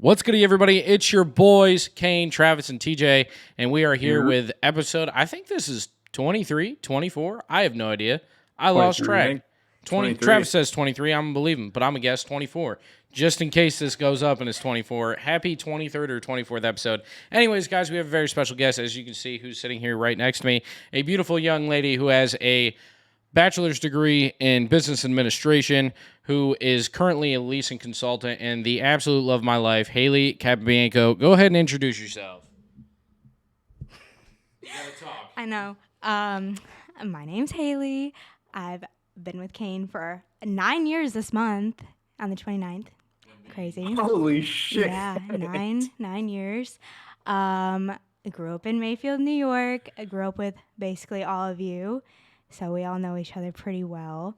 What's good, everybody? It's your boys, Kane, Travis, and TJ, and we are here with episode, I think this is 23, 24. I have no idea. I lost track. 20. Travis says 23. I'm going to believe him, but I'm going to guess 24. Just in case this goes up and it's 24. Happy 23rd or 24th episode. Anyways, guys, we have a very special guest, as you can see, who's sitting here right next to me. A beautiful young lady who has a bachelor's degree in business administration, who is currently a leasing consultant, and the absolute love of my life, Haley Capabianco. Go ahead and introduce yourself. You gotta talk. I know. My name's Haley. I've been with Kane for 9 years this month on the 29th. Crazy. Holy shit. Yeah, nine years. I grew up in Mayfield, New York. I grew up with basically all of you. So we all know each other pretty well.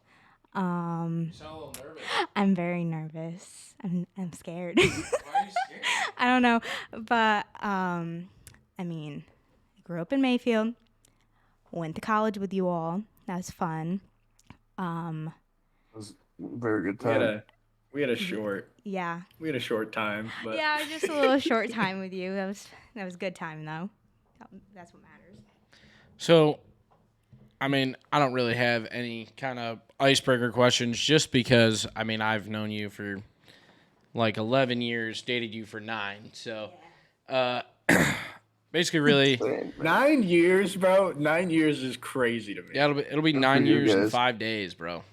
You sound a little nervous. I'm very nervous. I'm scared. Why are you scared? I don't know. But, I grew up in Mayfield. Went to college with you all. That was fun. It was a very good time. We had a short time, but Yeah, just a little short time with you. That was a good time though. That's what matters. So, I don't really have any kind of icebreaker questions just because, I've known you for like 11 years, dated you for 9. So, basically, really. 9 years, bro. 9 years is crazy to me. Yeah, it'll be 9 years and 5 days, bro.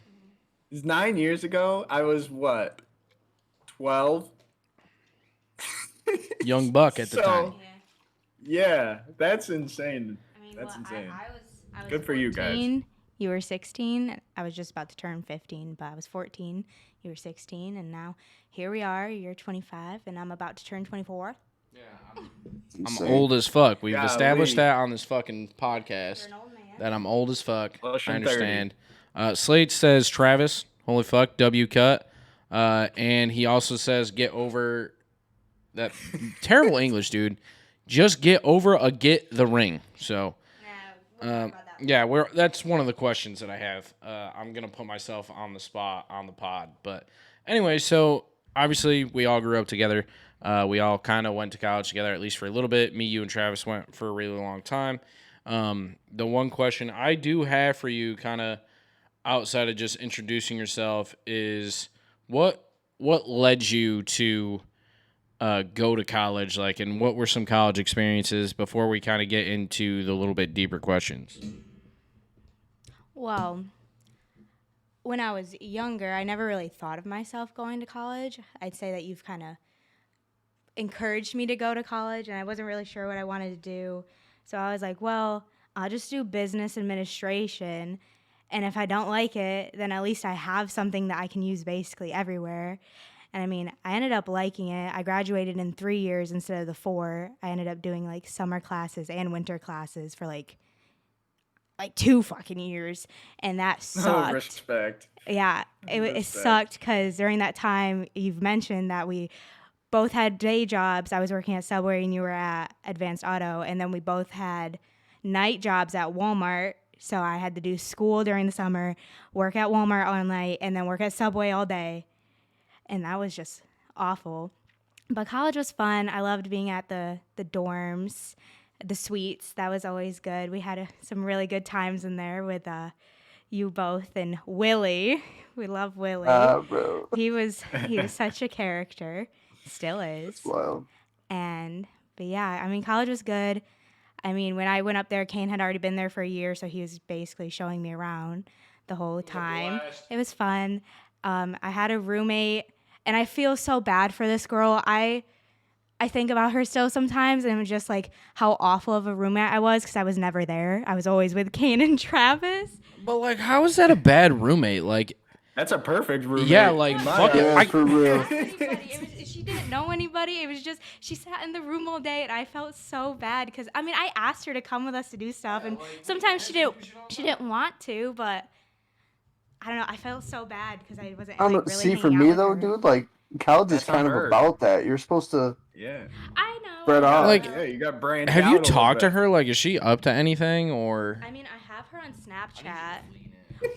It's 9 years ago. I was what? 12. Young buck at the time. Yeah, that's insane. That's insane. I was Good for you guys. 14, you were 16. I was just about to turn 15, but I was 14. You were 16, and now here we are. You're 25, and I'm about to turn 24. Yeah, I'm old as fuck. We've established Golly. that on this fucking podcast. You're an old man. That I'm old as fuck. Pushing I understand. Slate says Travis, holy fuck, W cut. And he also says get over that terrible English, dude. Just get over get the ring. So, yeah, that's one of the questions that I have. I'm gonna put myself on the spot on the pod, but anyway, so obviously we all grew up together. We all kind of went to college together, at least for a little bit. Me, you, and Travis went for a really long time. The one question I do have for you, kind of outside of just introducing yourself, is what led you to go to college, like, and what were some college experiences before we kind of get into the little bit deeper questions? Well, when I was younger, I never really thought of myself going to college. I'd say that you've kind of encouraged me to go to college, and I wasn't really sure what I wanted to do. So I was like, well, I'll just do business administration, and if I don't like it, then at least I have something that I can use basically everywhere. And I ended up liking it. I graduated in 3 years instead of the 4. I ended up doing like summer classes and winter classes for like 2 fucking years, and that sucked. Oh, respect. Yeah, it sucked because during that time, you've mentioned that we both had day jobs. I was working at Subway and you were at Advanced Auto, and then we both had night jobs at Walmart. So I had to do school during the summer, work at Walmart all night, and then work at Subway all day. And that was just awful. But college was fun. I loved being at the dorms, the suites. That was always good. We had some really good times in there with you both and Willie. We love Willie. Bro. He was such a character. Still is. Wow. But yeah, college was good. When I went up there, Kane had already been there for a year, so he was basically showing me around the whole time. It was fun. I had a roommate, and I feel so bad for this girl. I think about her still sometimes, and just like how awful of a roommate I was because I was never there. I was always with Kane and Travis. But like, how is that a bad roommate? Like, That's a perfect roommate. yeah, like fuck it. Yeah, for real. She didn't know anybody. It was just she sat in the room all day, and I felt so bad because I asked her to come with us to do stuff, and sometimes she didn't want to, but I don't know. I felt so bad because I wasn't really See, for hanging me out though, with her. dude, like college is That's kind of on her. about that. You're supposed to Yeah. I know. spread out. Like, Yeah, you got brain. have you talked to her? Like, is she up to anything or? I have her on Snapchat.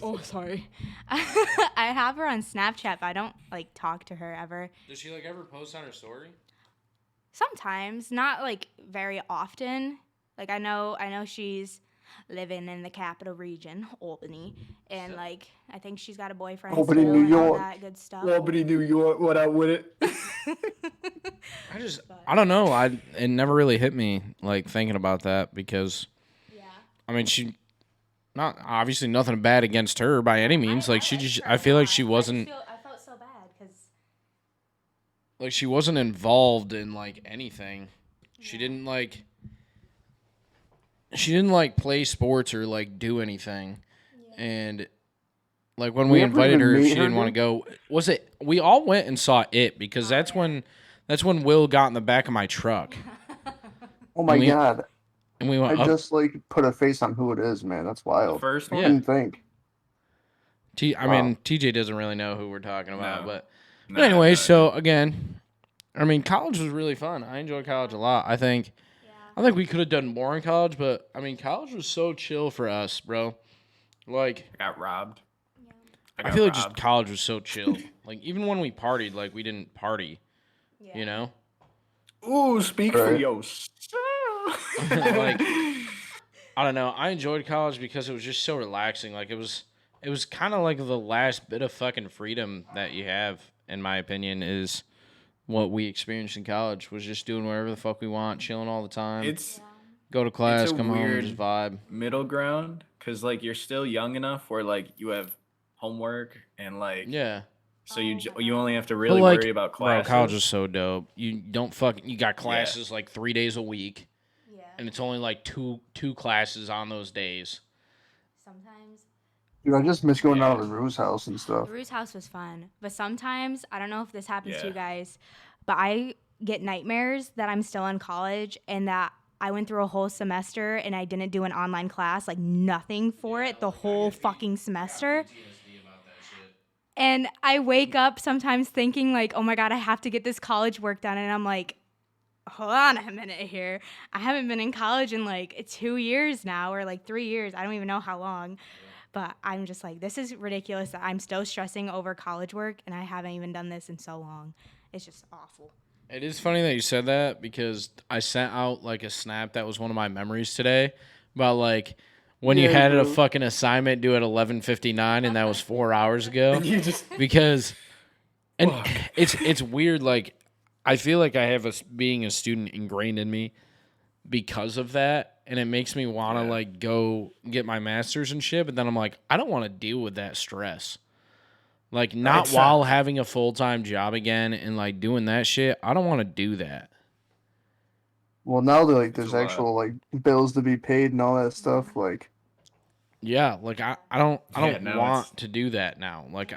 Oh, sorry. I have her on Snapchat, but I don't talk to her ever. Does she ever post on her story? Sometimes, not like very often. Like I know she's living in the capital region, Albany, and like I think she's got a boyfriend Albany, still New and all York. that good stuff. Albany, New York. What up with it? I don't know. It never really hit me like thinking about that because Yeah. I mean she not obviously nothing bad against her by any means. Like she just I feel like she wasn't I felt so bad because like she wasn't involved in like anything. She didn't like play sports or like do anything. And like when we ever invited even her, if meet she her, didn't want to dude? go. Was it we all went and saw it because that's when Will got in the back of my truck. Oh my And we- god. And we I went up. just like put a face on who it is, man. That's wild. First I one? didn't think. I mean, TJ doesn't really know who we're talking about, No. but Nah, anyway, nah, so again, I mean, college was really fun. I enjoyed college a lot. I think we could have done more in college, but I mean, college was so chill for us, bro. Like, I got robbed. I feel like just college was so chill. Like, even when we partied, like we didn't party, you know? Ooh, speak for Right. yourself. Like, I don't know. I enjoyed college because it was just so relaxing. Like, it was kind of like the last bit of fucking freedom that you have, in my opinion, is what we experienced in college was just doing whatever the fuck we want, chilling all the time. It's Go to class, a come home, weird just vibe. middle ground because like you're still young enough where like you have homework and like Yeah. so you only have to really But like, worry about bro, classes. college is so dope. You got classes like 3 days a week, and it's only like two classes on those days. sometimes Dude, I just miss going down to Rue's house and stuff. the Roo's house was fun, but sometimes I don't know if this happens to Yeah. you guys, but I get nightmares that I'm still in college and that I went through a whole semester and I didn't do an online class, like nothing for it the whole fucking semester. And I wake up sometimes thinking like, oh my God, I have to get this college work done. And I'm like, hold on a minute here. I haven't been in college in like 2 years now or like 3 years. I don't even know how long. But I'm just like, this is ridiculous that I'm still stressing over college work and I haven't even done this in so long. It's just awful. It is funny that you said that because I sent out like a snap that was one of my memories today about like when you Yeah, had a bro. fucking assignment due at 11:59 and that was 4 hours ago. You just Because and it's weird. Like I feel like I have being a student ingrained in me because of that, and it makes me want to like go get my master's and shit. But then I'm like, I don't want to deal with that stress. Like not while having a full-time job again and like doing that shit. I don't want to do that. Well, now there's a lot. actual like bills to be paid and all that stuff. Like, Yeah, like I don't now want to do that now. Like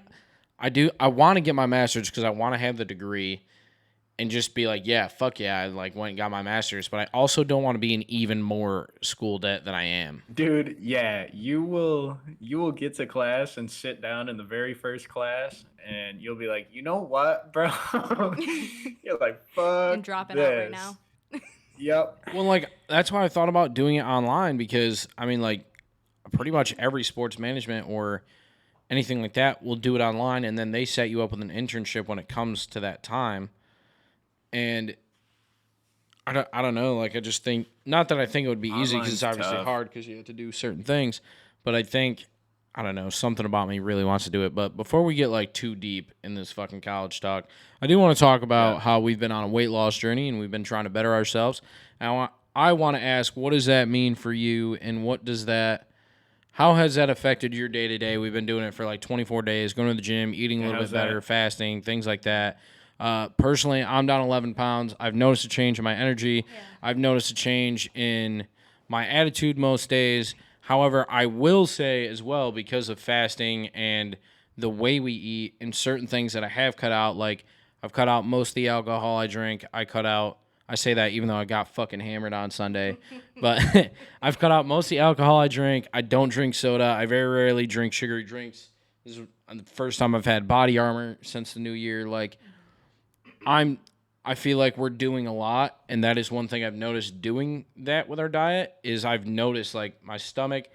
I want to get my master's because I want to have the degree and just be like, yeah, fuck yeah, I like went and got my master's, but I also don't want to be in even more school debt than I am. dude, yeah, you will get to class and sit down in the very first class and you'll be like, you know what, bro? You're like, fuck. And dropping out right this." now. Yep. Well, like that's why I thought about doing it online because I mean, like pretty much every sports management or anything like that will do it online, and then they set you up with an internship when it comes to that time. And I don't know. Like I just think not that I think it would be easy because it's Online's obviously tough. hard because you have to do certain things, but I think I don't know, something about me really wants to do it. But before we get like too deep in this fucking college talk, I do want to talk about how we've been on a weight loss journey and we've been trying to better ourselves. And I want to ask, what does that mean for you, and how has that affected your day to day? We've been doing it for like 24 days, going to the gym, eating a little bit how's better, that? fasting, things like that. Personally, I'm down 11 pounds. I've noticed a change in my energy. I've noticed a change in my attitude most days. However, I will say as well, because of fasting and the way we eat and certain things that I have cut out, like I've cut out most of the alcohol I drink. I say that even though I got fucking hammered on Sunday, but I've cut out most of the alcohol I drink. I don't drink soda. I very rarely drink sugary drinks. This is the first time I've had body armor since the new year. Like I feel like we're doing a lot, and that is one thing I've noticed doing that with our diet is I've noticed like my stomach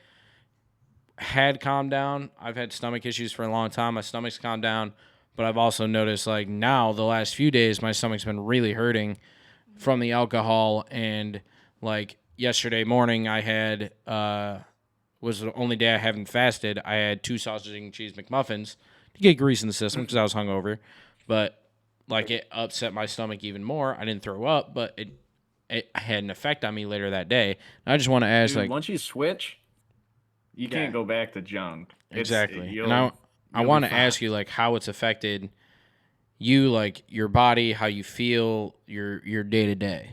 had calmed down. I've had stomach issues for a long time. My stomach's calmed down, but I've also noticed like now the last few days my stomach's been really hurting from the alcohol. And like yesterday morning, I had was the only day I haven't fasted. I had 2 sausage and cheese McMuffins to get grease in the system because I was hungover. But like it upset my stomach even more. I didn't throw up, but it had an effect on me later that day. And I just want to ask, Dude, like, once you switch, you Yeah. can't go back to junk. exactly. You'll, And I you'll want be to fine. ask you like how it's affected you, like your body, how you feel, your day to day.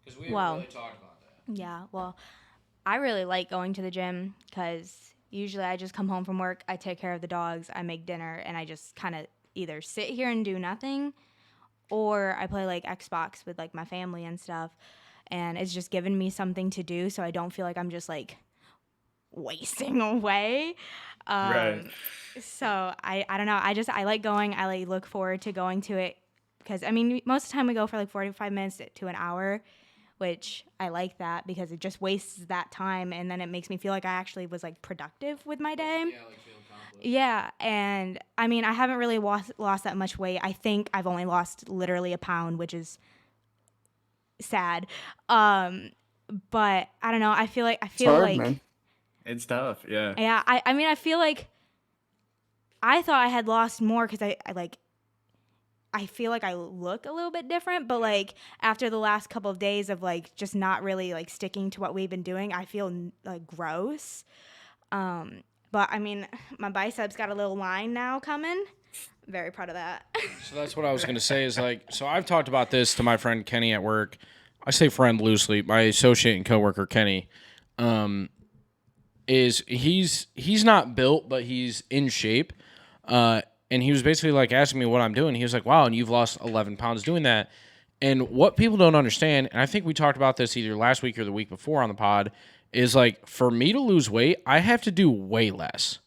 Because we Well, really talked about that. Yeah, well, I really like going to the gym because usually I just come home from work, I take care of the dogs, I make dinner, and I just kind of either sit here and do nothing or I play like Xbox with like my family and stuff. And it's just given me something to do so I don't feel like I'm just like wasting away. Right. So I don't know. I like going. I like look forward to going to it because I mean most of the time we go for like 45 minutes to an hour, which I like that because it just wastes that time and then it makes me feel like I actually was like productive with my day. Yeah, like feel accomplished. Yeah, and I mean I haven't really lost that much weight. I think I've only lost literally a pound, which is sad. But I don't know. I feel It's hard, like man. It's tough. Yeah. yeah. I mean I feel like I thought I had lost more because I feel like I look a little bit different, but like after the last couple of days of like just not really like sticking to what we've been doing, I feel like gross. But I mean, my biceps got a little line now coming. Very proud of that. So that's what I was going to say is like, so I've talked about this to my friend Kenny at work. I say friend loosely. My associate and coworker Kenny, is he's not built, but he's in shape. And he was basically like asking me what I'm doing. He was like, wow, and you've lost 11 pounds doing that. And what people don't understand, and I think we talked about this either last week or the week before on the pod, is like for me to lose weight, I have to do way less.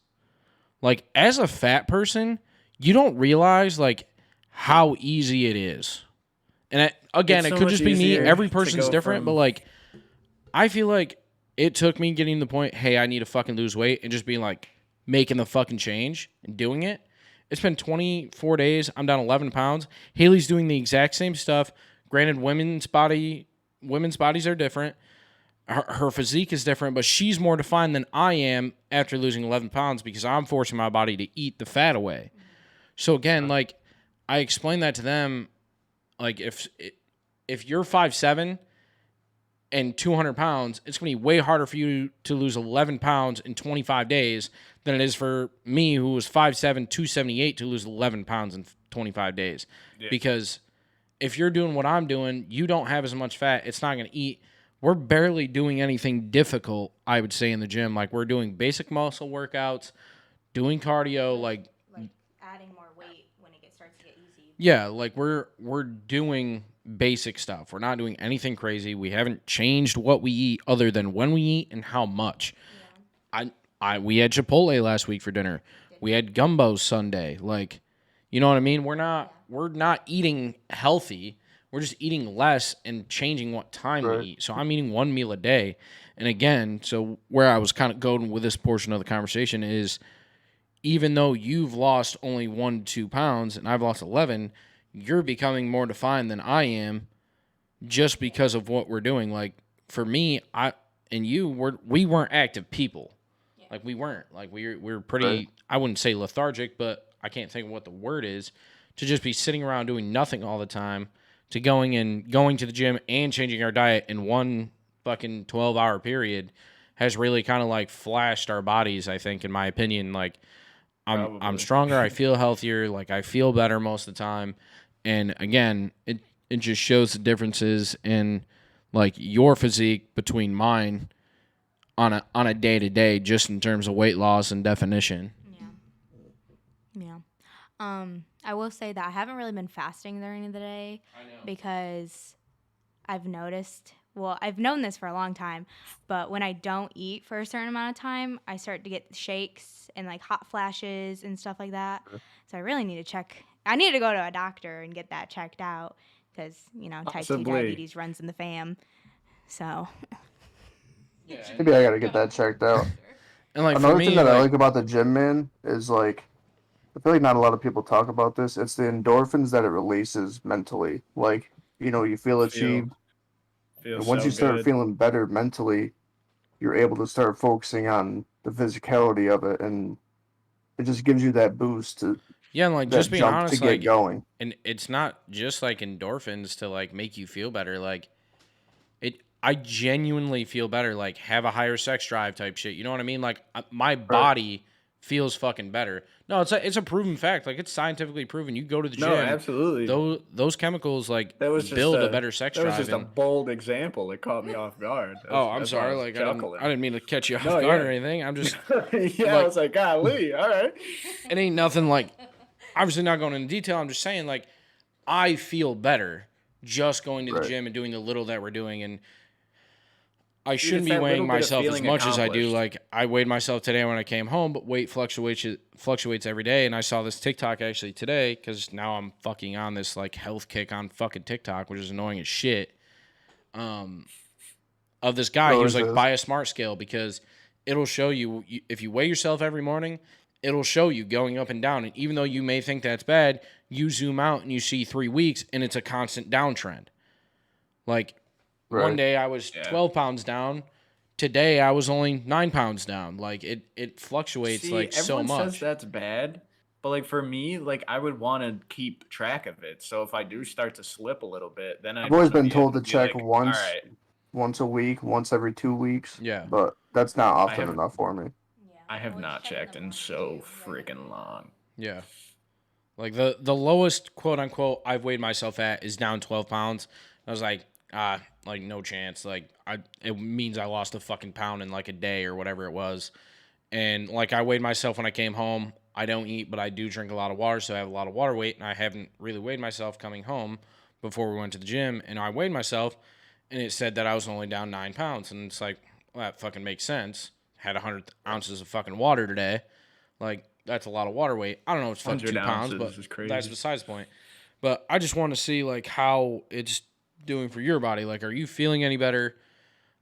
Like as a fat person, you don't realize like how easy it is. And again, It's it so could much just be me. easier Every to person's go different, but from- like I feel like it took me getting to the point, hey, I need to fucking lose weight and just being like making the fucking change and doing it. It's been 24 days. I'm down 11 pounds. Haley's doing the exact same stuff. Granted, women's bodies are different. Her physique is different, but she's more defined than I am after losing 11 pounds because I'm forcing my body to eat the fat away. So again, like I explained that to them, like if you're 5'7" and 200 pounds, it's going to be way harder for you to lose 11 pounds in 25 days than it is for me, who was 5'7", 278, to lose 11 pounds in 25 days. Yeah. Because if you're doing what I'm doing, you don't have as much fat. It's not going to eat. We're barely doing anything difficult, I would say, in the gym. Like, we're doing basic muscle workouts, doing cardio, like adding more weight when it starts to get easy. Yeah, like we're doing basic stuff. We're not doing anything crazy. We haven't changed what we eat other than when we eat and how much. Yeah. We had Chipotle last week for dinner. We had gumbo Sunday. Like, you know what I mean? We're not eating healthy. We're just eating less and changing what time we eat. So I'm eating one meal a day. And again, so where I was kind of going with this portion of the conversation is, even though you've lost only 1 to 2 pounds and I've lost 11, you're becoming more defined than I am just because of what we're doing. Like for me, we weren't active people. Yeah. Like we weren't. Like we're pretty, I wouldn't say lethargic, but I can't think of what the word is, to just be sitting around doing nothing all the time, to going to the gym and changing our diet in one fucking 12-hour period has really kind of like flashed our bodies, I think, in my opinion. Like I'm stronger, I feel healthier, like I feel better most of the time. And again, it just shows the differences in like your physique between mine on a day-to-day, just in terms of weight loss and definition. Yeah. I will say that I haven't really been fasting during the day because I've noticed, well, I've known this for a long time, but when I don't eat for a certain amount of time, I start to get shakes and like hot flashes and stuff like that. So I really need to I need to go to a doctor and get that checked out because, type 2 diabetes runs in the fam. So. Yeah, Maybe I gotta get that checked out. And like Another for me, thing that I like about the gym, man, is like, I feel like not a lot of people talk about this. It's the endorphins that it releases mentally. Like, you feel achieved. And once so you start good. feeling better mentally, you're able to start focusing on the physicality of it, and it just gives you that boost to Yeah, and like that just being jump to honest, get like, going. and it's not just like endorphins to like make you feel better. Like I genuinely feel better. Like have a higher sex drive type shit. You know what I mean? Like my Right. body feels fucking better. No, it's a proven fact. Like it's scientifically proven. You go to the No, gym, absolutely. those chemicals like That was just build a better sex that was drive. just a And bold example. It caught me off guard. I'm That's why I sorry. was Like chuckling. I didn't mean to catch you off No, guard yeah. or anything. I'm just Yeah, I like, was like, golly, all right. it ain't nothing like. Obviously, not going into detail. I'm just saying like I feel better just going to the Right. gym and doing the little that we're doing. And I Dude, shouldn't it's be that weighing little bit of myself as feeling much as I do. accomplished. Like I weighed myself today when I came home, but weight fluctuates every day. And I saw this TikTok actually today because now I'm fucking on this like health kick on fucking TikTok, which is annoying as shit. Of this guy, he was Always like, is. buy a smart scale because it'll show you if you weigh yourself every morning, it'll show you going up and down. And even though you may think that's bad, you zoom out and you see 3 weeks and it's a constant downtrend. Like one Right. day I was 12 pounds down. Today I was only 9 pounds down. Like it fluctuates See, like so everyone says much. that's bad, but like for me, like I would want to keep track of it. So if I do start to slip a little bit, then I've always wanna been be able told to be check like, once, all right, once a week, once every 2 weeks. Yeah. But that's not I often have enough for me. I have not checked in so freaking long. Yeah. Like the lowest quote unquote I've weighed myself at is down 12 pounds. I was like, like no chance. Like it means I lost a fucking pound in like a day or whatever it was. And like I weighed myself when I came home. I don't eat, but I do drink a lot of water, so I have a lot of water weight. And I haven't really weighed myself coming home before we went to the gym. And I weighed myself, and it said that I was only down 9 pounds. And it's like, well, that fucking makes sense. Had 100 ounces of fucking water today. Like that's a lot of water weight. I don't know if it's fucking 2 100 pounds, ounces but is crazy. that's besides the point. But I just want to see like how it's doing for your body. Like, are you feeling any better?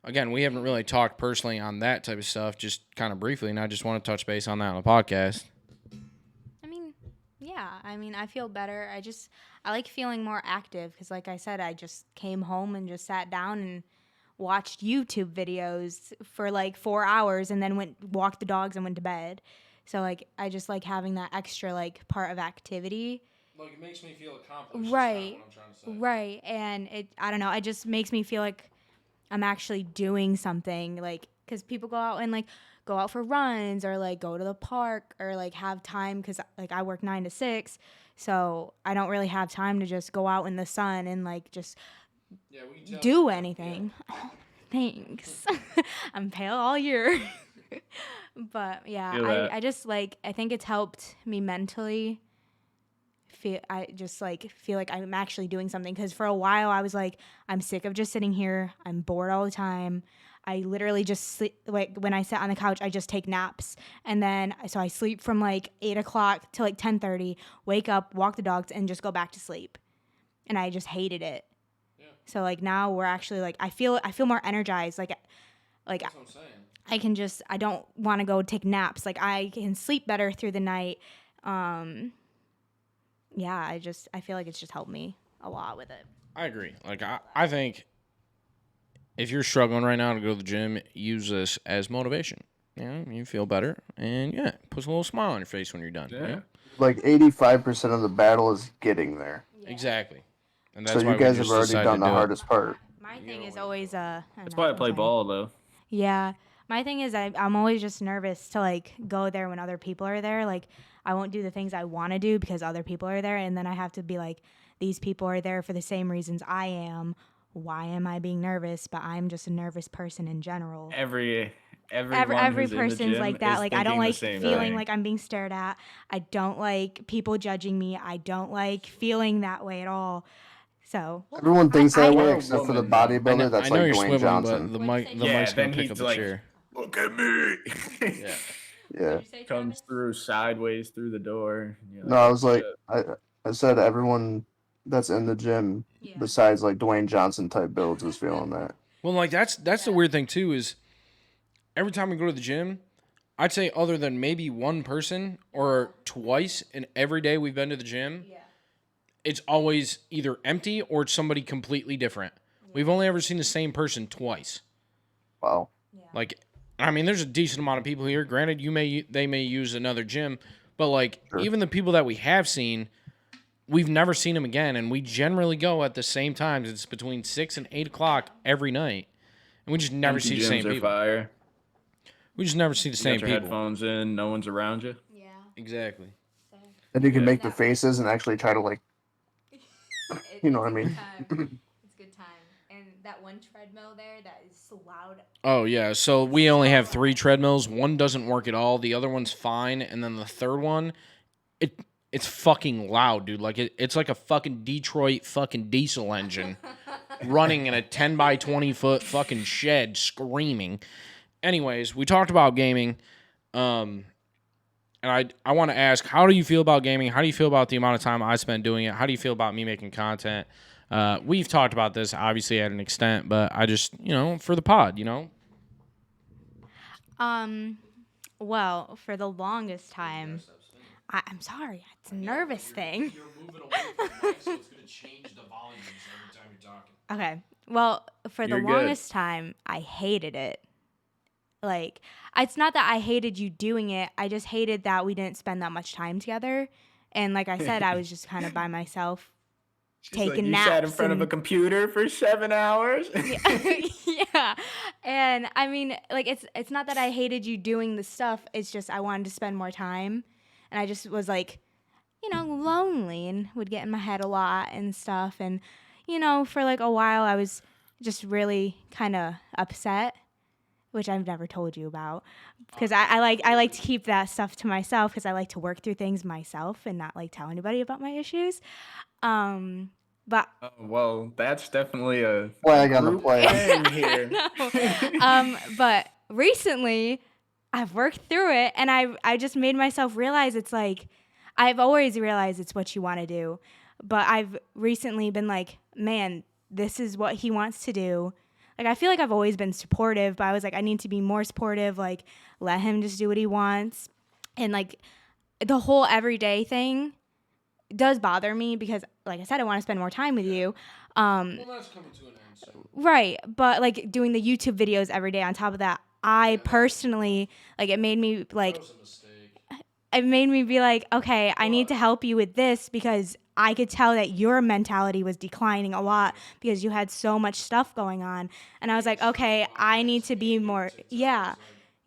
Again, we haven't really talked personally on that type of stuff, just kind of briefly, and I just want to touch base on that on the podcast. I mean, yeah. I mean, I feel better. I like feeling more active because, like I said, I just came home and just sat down and watched YouTube videos for like 4 hours and then walked the dogs and went to bed. So, like, I just like having that extra, like, part of activity. Like, it makes me feel accomplished. Right. Right. And I don't know, it just makes me feel like I'm actually doing something, like, because people go out and, like, go out for runs or, like, go to the park or, like, have time because, like, I work 9 to 6. So I don't really have time to just go out in the sun and, like, just do anything. Oh, thanks. I'm pale all year. But, Feel yeah, that. I just, like, I think it's helped me mentally. I just like feel like I'm actually doing something because for a while I was like, I'm sick of just sitting here. I'm bored all the time. I literally just sleep. Like when I sit on the couch, I just take naps, and then so I sleep from like 8 o'clock to like 10:30. Wake up, walk the dogs, and just go back to sleep. And I just hated it. Yeah. So like now we're actually like I feel more energized. Like That's what I'm saying. I don't want to go take naps. Like I can sleep better through the night. Yeah, I feel like it's just helped me a lot with it. I agree. Like, I think if you're struggling right now to go to the gym, use this as motivation. You know, you feel better, and yeah, puts a little smile on your face when you're done. Yeah. You know? Like 85% of the battle is getting there. Exactly. And So that's why you guys we have just already decided done to the do it. hardest part. My thing is always That's why I play ball though. Yeah. My thing is I'm always just nervous to like go there when other people are there. Like I won't do the things I want to do because other people are there, and then I have to be like, these people are there for the same reasons I am. Why am I being nervous? But I'm just a nervous person in general. Every person's like that. Like I don't like feeling like like I'm being stared at. I don't like people judging me. I don't like feeling that way at all. So Everyone thinks that way You're a except for the woman, though. bodybuilder. That's I know like you're Dwayne swiveling, Johnson. but the Yeah, mic's gonna then pick he's up the like- chair. Look at me. Yeah. Yeah. Comes through sideways through the door. and you're No, I was like, "Shit." I said everyone that's in the gym, besides like Dwayne Johnson type builds, is feeling that. Well, like that's the weird thing too is every time we go to the gym, I'd say other than maybe one person or twice in every day we've been to the gym, it's always either empty or it's somebody completely different. Yeah. We've only ever seen the same person twice. Wow. Yeah. Like, I mean, there's a decent amount of people here. Granted, they may use another gym, but like even the people that we have seen, we've never seen them again, and we generally go at the same times. It's between 6 and 8 o'clock every night, and we just never see the same people. Fire. We just never see the same got your people. Headphones in, no one's around you. Yeah. Exactly. And you can make the faces and actually try to like, you know what I mean? It's a good time. And that one treadmill there that is so loud. Oh, yeah. So we only have 3 treadmills. One doesn't work at all. The other one's fine. And then the third one, it's fucking loud, dude. Like, it's like a fucking Detroit fucking diesel engine running in a 10 by 20 foot fucking shed screaming. Anyways, we talked about gaming. And I want to ask, how do you feel about gaming? How do you feel about the amount of time I spend doing it? How do you feel about me making content? We've talked about this, obviously, at an extent, but I just, for the pod, Well, for the longest time, I'm sorry, it's a nervous thing. You're moving away from the mic, so it's going to change the volumes every time you're talking. Okay. Well, for the You're good. longest time, I hated it. Like, it's not that I hated you doing it. I just hated that we didn't spend that much time together. And like I said, I was just kind of by myself taking naps. You sat in front of a computer for 7 hours? Yeah. And I mean, like, it's not that I hated you doing the stuff. It's just I wanted to spend more time. And I just was like, lonely and would get in my head a lot and stuff. And, for like a while, I was just really kind of upset, which I've never told you about, because I like to keep that stuff to myself because I like to work through things myself and not like tell anybody about my issues. But well, that's definitely a flag on the group play thing here. But recently I've worked through it and I just made myself realize it's like I've always realized it's what you want to do, but I've recently been like, man, this is what he wants to do. Like, I feel like I've always been supportive, but I was like, I need to be more supportive, like, let him just do what he wants. And, like, the whole everyday thing does bother me because, like I said, I want to spend more time with you. Well, that's coming to an end soon. Right. But, like, doing the YouTube videos every day on top of that, I personally, like, it made me, like, That was a mistake. It made me be like, okay, I need to help you with this because I could tell that your mentality was declining a lot because you had so much stuff going on. And I was like, okay, I need to be more, yeah.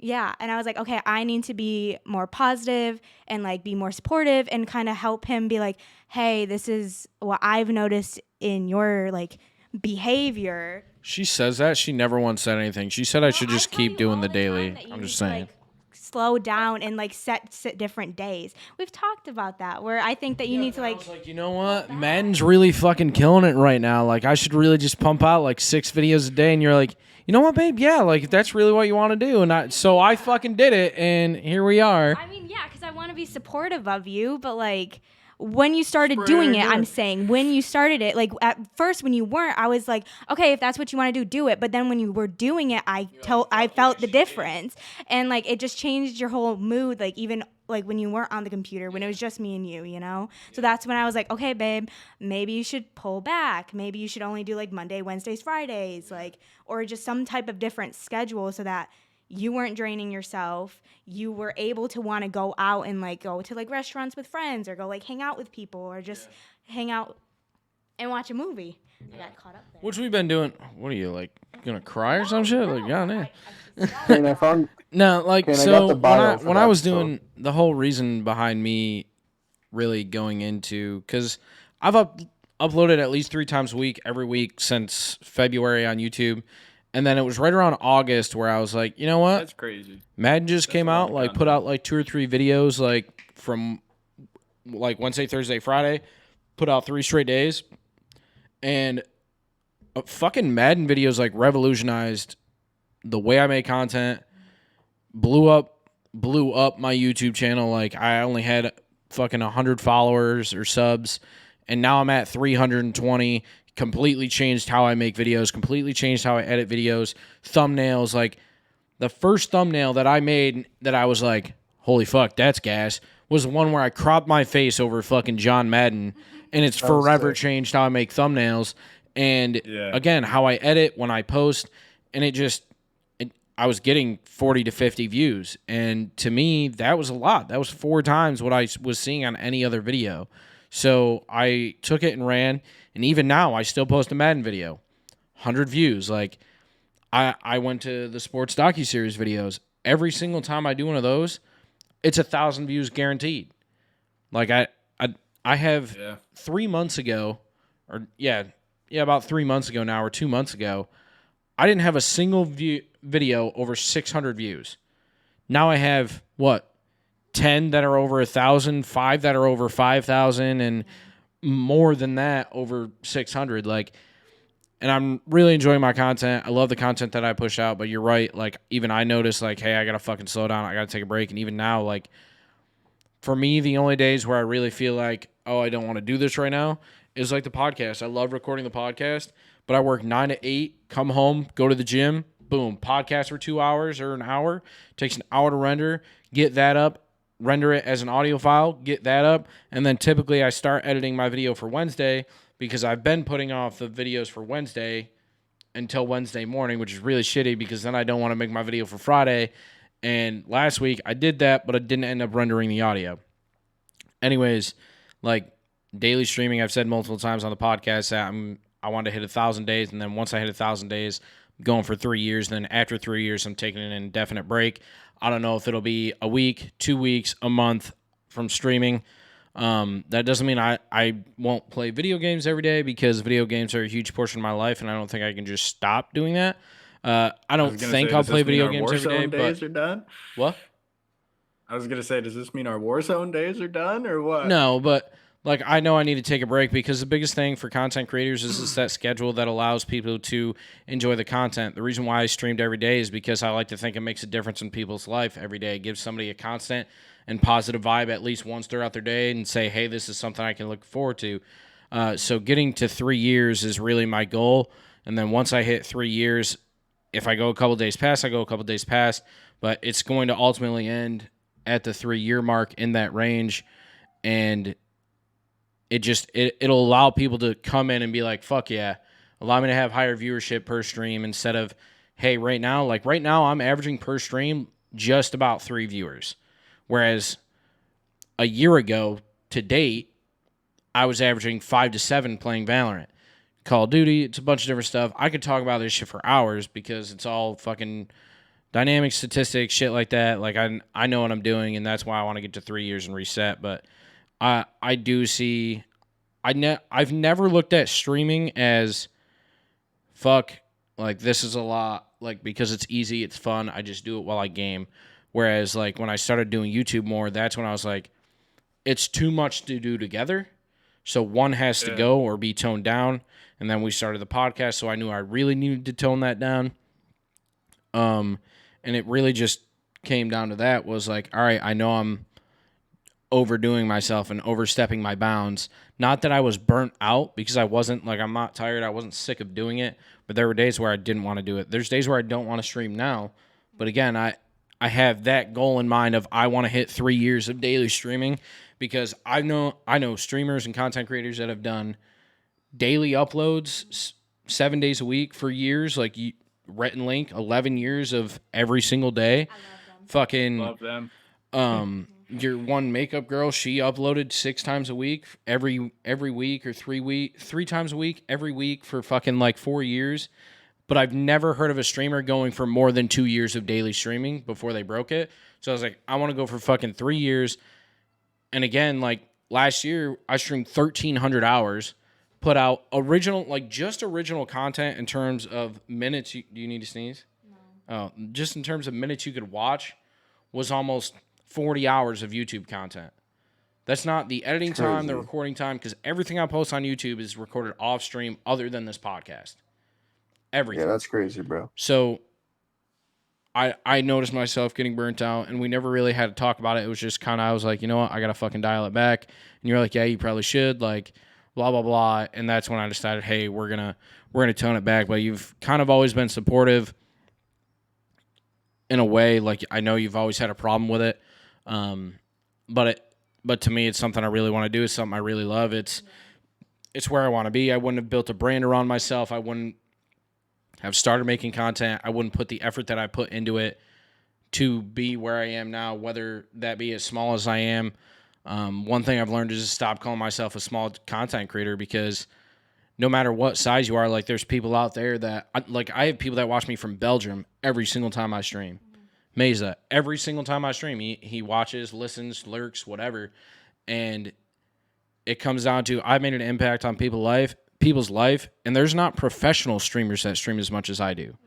And I was like, okay, I need to be more positive and like be more supportive and kind of help him be like, hey, this is what I've noticed in your like behavior. She says that. She never once said anything. She said I should just keep doing the daily. I'm just saying. Slow down and like set different days. We've talked about that where I think that you need to like. I was like, you know what? Madden's really fucking killing it right now. Like, I should really just pump out like 6 videos a day. And you're like, you know what, babe? Yeah, like if that's really what you want to do. And so I fucking did it, and here we are. I mean, yeah, because I want to be supportive of you, but like. When you started doing it, I'm saying when you started it, like at first when you weren't, I was like, okay, if that's what you want to do it. But then when you were doing it, I felt the difference, and like it just changed your whole mood. Like even like when you weren't on the computer, when it was just me and you, So that's when I was like, okay, babe, maybe you should pull back. Maybe you should only do like Monday, Wednesdays, Fridays, like or just some type of different schedule so that. You weren't draining yourself. You were able to want to go out and like go to like restaurants with friends or go like hang out with people or just hang out and watch a movie. I got caught up there. Which we've been doing. What are you like gonna cry or some shit? Like, yeah, man. And I found No, like and I so got the bio for when I that, was so- doing the whole reason behind me really going into because I've uploaded at least 3 times a week every week since February on YouTube. And then it was right around August where I was like, you know what? That's crazy. Madden just That's came a lot out, of like put out like 2 or 3 videos, like from like Wednesday, Thursday, Friday, put out 3 straight days. And fucking Madden videos like revolutionized the way I make content, blew up my YouTube channel. Like I only had fucking 100 followers or subs, and now I'm at 320. Completely changed how I make videos, completely changed how I edit videos, thumbnails. Like the first thumbnail that I made that I was like, holy fuck, that's gas, was the one where I cropped my face over fucking John Madden and it's Sounds forever sick. changed how I make thumbnails. And Yeah. again, how I edit when I post, and I was getting 40 to 50 views. And to me, that was a lot. That was 4 times what I was seeing on any other video. So I took it and ran. And even now, I still post a Madden video. 100 views. Like, I went to the sports docuseries videos. Every single time I do one of those, it's 1,000 views guaranteed. Like, I have 3 months ago, or about 3 months ago now, or 2 months ago, I didn't have a single video over 600 views. Now I have, 10 that are over 1,000, 5 that are over 5,000, and more than that over 600. Like, and I'm really enjoying my content. I love the content that I push out, but you're right. Like, even I noticed, like, hey, I got to fucking slow down. I got to take a break. And even now, like, for me, the only days where I really feel like, oh, I don't want to do this right now is like the podcast. I love recording the podcast, but I work 9 to 8, come home, go to the gym, boom, podcast for 2 hours or an hour. Takes an hour to render, get that up, render it as an audio file, get that up, and then typically I start editing my video for Wednesday because I've been putting off the videos for Wednesday until Wednesday morning, which is really shitty because then I don't want to make my video for Friday. And last week I did that, but I didn't end up rendering the audio. Anyways, like daily streaming, I've said multiple times on the podcast that I want to hit 1,000 days, and then once I hit 1,000 days, I'm going for 3 years. Then after 3 years, I'm taking an indefinite break. I don't know if it'll be a week, 2 weeks, a month from streaming. That doesn't mean I won't play video games every day because video games are a huge portion of my life, and I don't think I can just stop doing that. I don't think I'll play video games every day. Days are done? What? I was gonna say, does this mean our Warzone days are done or what? No, but like I know I need to take a break because the biggest thing for content creators is that schedule that allows people to enjoy the content. The reason why I streamed every day is because I like to think it makes a difference in people's life every day. It gives somebody a constant and positive vibe at least once throughout their day and say, hey, this is something I can look forward to. So getting to 3 years is really my goal. And then once I hit 3 years, if I go a couple days past, I go a couple days past. But it's going to ultimately end at the 3-year mark in that range. And it'll allow people to come in and be like, fuck yeah, allow me to have higher viewership per stream instead of, hey, right now I'm averaging per stream just about 3 viewers. Whereas a year ago to date, I was averaging 5 to 7 playing Valorant. Call of Duty, it's a bunch of different stuff. I could talk about this shit for hours because it's all fucking dynamic statistics, shit like that. Like I know what I'm doing, and that's why I want to get to 3 years and reset. But I do see, I've never looked at streaming as fuck, like this is a lot, like because it's easy, it's fun, I just do it while I game. Whereas like when I started doing YouTube more, that's when I was like, it's too much to do together. So one has to go or be toned down. And then we started the podcast, so I knew I really needed to tone that down. And it really just came down to that was like, all right, I know I'm overdoing myself and overstepping my bounds. Not that I was burnt out because I wasn't, like, I'm not tired. I wasn't sick of doing it, but there were days where I didn't want to do it. There's days where I don't want to stream now. But again, I have that goal in mind of I want to hit 3 years of daily streaming because I know streamers and content creators that have done daily uploads 7 days a week for years, like Rhett and Link, 11 years of every single day. Fucking Love them. Your one makeup girl, she uploaded 6 times a week every week or 3 times a week every week for fucking like 4 years. But I've never heard of a streamer going for more than 2 years of daily streaming before they broke it. So I was like, I want to go for fucking 3 years. And again, like last year, I streamed 1,300 hours, put out original content in terms of minutes. Do you need to sneeze? No. Oh, just in terms of minutes you could watch was almost 40 hours of YouTube content. That's not the editing time, the recording time, because everything I post on YouTube is recorded off stream other than this podcast. Everything. Yeah, that's crazy, bro. So I noticed myself getting burnt out, and we never really had to talk about it. It was just kind of, I was like, you know what, I got to fucking dial it back. And you're like, yeah, you probably should, like, blah, blah, blah. And that's when I decided, hey, we're gonna tone it back. But you've kind of always been supportive in a way. Like, I know you've always had a problem with it. But to me, it's something I really want to do. It's something I really love. It's it's where I want to be. I wouldn't have built a brand around myself. I wouldn't have started making content. I wouldn't put the effort that I put into it to be where I am now, whether that be as small as I am. One thing I've learned is to stop calling myself a small content creator, because no matter what size you are, like there's people out there that I have people that watch me from Belgium every single time I stream. Mesa, every single time I stream, he watches, listens, lurks, whatever. And it comes down to I made an impact on people's life, and there's not professional streamers that stream as much as I do,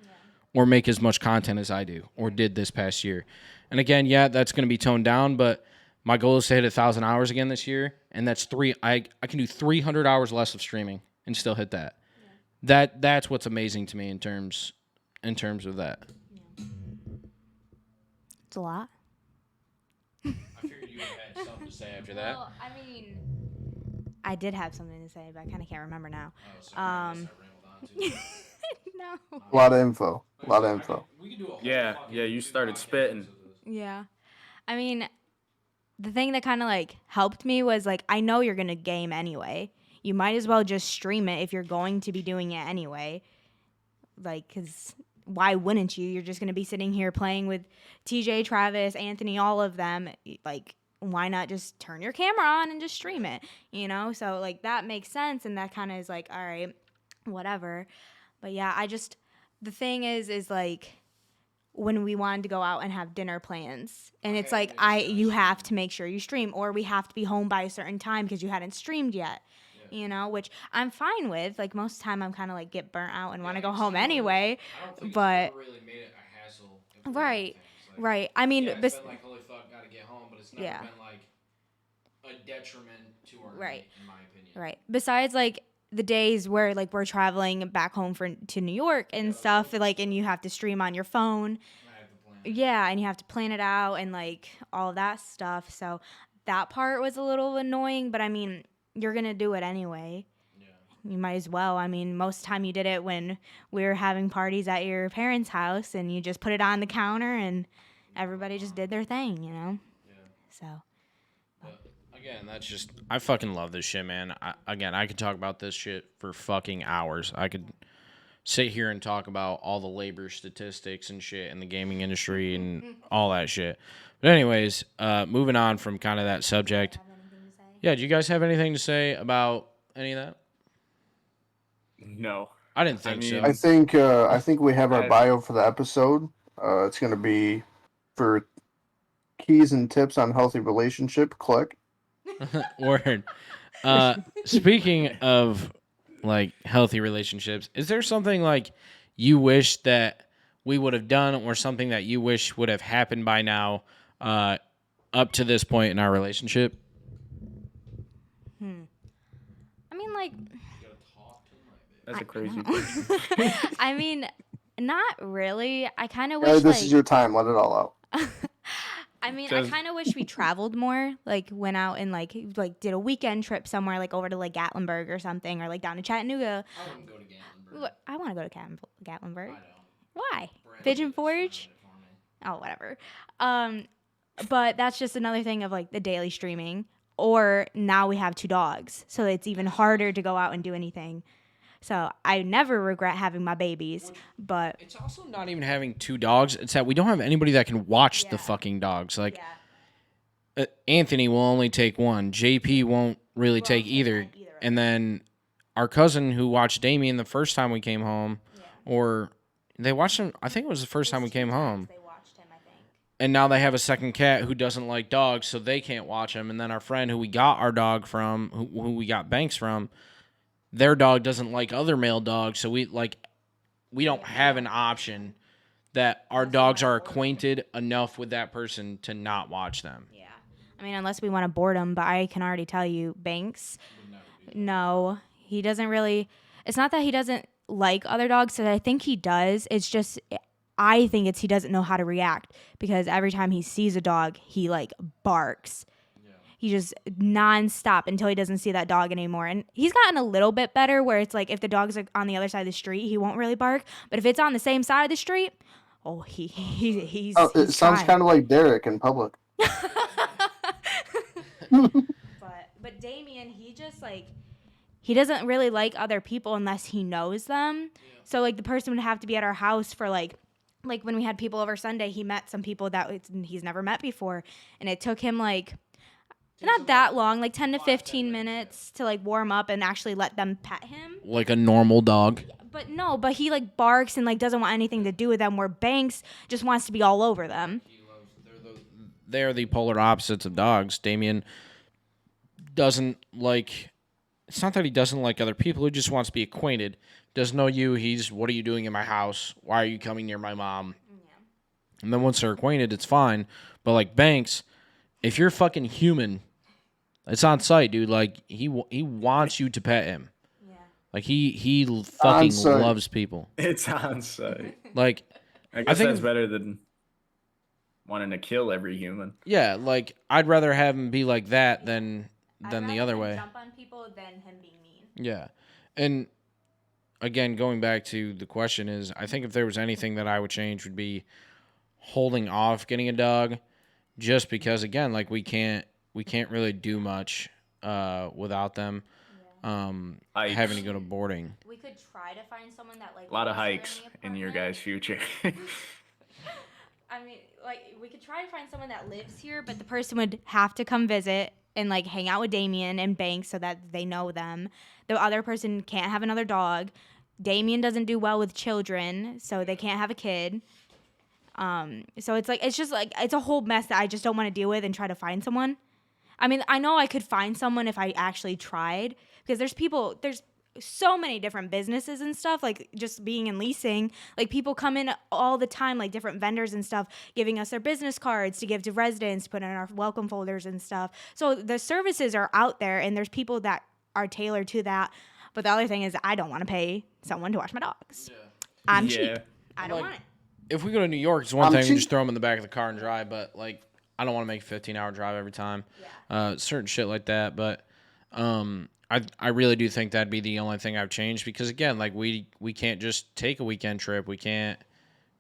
or make as much content as I do, or did this past year. And again, yeah, that's going to be toned down, but my goal is to hit 1,000 hours again this year, and that's I can do 300 hours less of streaming and still hit that. That's what's amazing to me in terms of that. It's a lot. I figured you had something to say after that. Well, I mean, I did have something to say, but I kind of can't remember now. No. A lot of info. We can do a whole Yeah, fucking you started spitting. Yeah. I mean, the thing that kind of like helped me was like, I know you're going to game anyway. You might as well just stream it if you're going to be doing it anyway. Like, because why wouldn't you? You're just going to be sitting here playing with TJ, Travis, Anthony, all of them. Like, why not just turn your camera on and just stream it? You know? So, like, that makes sense. And that kind of is like, all right, whatever. But yeah, the thing is like, when we wanted to go out and have dinner plans, and it's like, you have to make sure you stream, or we have to be home by a certain time because you hadn't streamed yet. You know, which I'm fine with. Like, most of the time I'm kind of like get burnt out and want to go home anyway. I don't think But it's never really made it a hassle. right. I mean, It's been like, holy fuck, gotta get home, but it's never been like a detriment to our night, in my opinion. Right. Besides, like, the days where like we're traveling back home to New York and stuff, like, and you have to stream on your phone. I have to plan it. Yeah, and you have to plan it out and like all that stuff. So that part was a little annoying, but I mean, you're going to do it anyway. Yeah. You might as well. I mean, most of the time you did it when we were having parties at your parents' house, and you just put it on the counter and everybody just did their thing, you know? Yeah. So. But again, that's just, I fucking love this shit, man. I could talk about this shit for fucking hours. I could sit here and talk about all the labor statistics and shit in the gaming industry and all that shit. But anyways, moving on from kind of that subject. Yeah, do you guys have anything to say about any of that? No. I didn't think so. I think we have our bio for the episode. It's going to be for keys and tips on healthy relationship. Click. Word. Speaking of like healthy relationships, is there something like you wish that we would have done, or something that you wish would have happened by now, up to this point in our relationship? I mean, like, That's a crazy thing. I mean, not really. I kind of wish This is your time. Let it all out. I mean, I kind of wish we traveled more, like went out and like did a weekend trip somewhere, like over to like Gatlinburg or something, or like down to Chattanooga. I wouldn't go to Gatlinburg. I want to go to Gatlinburg. I don't. Why? Brandon Pigeon just Forge? found it for me. Oh, whatever. But that's just another thing of like the daily streaming. Or now we have 2 dogs, so it's even harder to go out and do anything. So I never regret having my babies, but It's also not even having 2 dogs. It's that we don't have anybody that can watch the fucking dogs. Like, Anthony will only take one. JP won't really take either. And then our cousin who watched Damien the first time we came home, or they watched him, I think it was the first time we came home. They watched him, I think. And now they have a second cat who doesn't like dogs, so they can't watch him. And then our friend who we got our dog from, who we got Banks from, their dog doesn't like other male dogs, so we don't have an option that our dogs are acquainted enough with that person to not watch them. Yeah. I mean, unless we want to board him, but I can already tell you, Banks, no, he doesn't really. It's not that he doesn't like other dogs, so I think he does. It's just, I think it's he doesn't know how to react, because every time he sees a dog, he like barks. He just nonstop until he doesn't see that dog anymore. And he's gotten a little bit better where it's like if the dog's like on the other side of the street, he won't really bark. But if it's on the same side of the street, oh, he's It sounds kind of like Derek in public. But Damien, he just like he doesn't really like other people unless he knows them. Yeah. So like the person would have to be at our house for like when we had people over Sunday, he met some people that he's never met before, and it took him like not that long, like 10 to 15 minutes to like warm up and actually let them pet him. Like a normal dog. But he like barks and like doesn't want anything to do with them, where Banks just wants to be all over them. They're the polar opposites of dogs. Damien doesn't like, it's not that he doesn't like other people, he just wants to be acquainted. Doesn't know you, what are you doing in my house? Why are you coming near my mom? Yeah. And then once they're acquainted, it's fine. But like Banks, if you're fucking human, it's on site, dude. Like he wants you to pet him. Yeah. Like he fucking loves people. It's on site. Like I guess that's better than wanting to kill every human. Yeah, like I'd rather have him be like that than the other way. Jump on people than him being mean. Yeah, and again, going back to the question is, I think if there was anything that I would change would be holding off getting a dog, just because again, like we can't really do much without them. Yeah. Having to go to boarding. We could try to find someone that like a lot of hikes in your guys' future. I mean, like we could try to find someone that lives here, but the person would have to come visit and like hang out with Damien and Banks so that they know them. The other person can't have another dog. Damien doesn't do well with children, so they can't have a kid. So it's just like it's a whole mess that I just don't want to deal with and try to find someone. I mean, I know I could find someone if I actually tried, because there's so many different businesses and stuff, like just being in leasing, like people come in all the time, like different vendors and stuff, giving us their business cards to give to residents, to put in our welcome folders and stuff. So the services are out there and there's people that are tailored to that. But the other thing is I don't want to pay someone to watch my dogs. Yeah. I'm cheap. I don't want it. If we go to New York, it's one thing, we just throw them in the back of the car and drive, but like I don't want to make a 15-hour drive every time. Yeah. Certain shit like that, but I really do think that'd be the only thing I've changed, because again, like we can't just take a weekend trip. We can't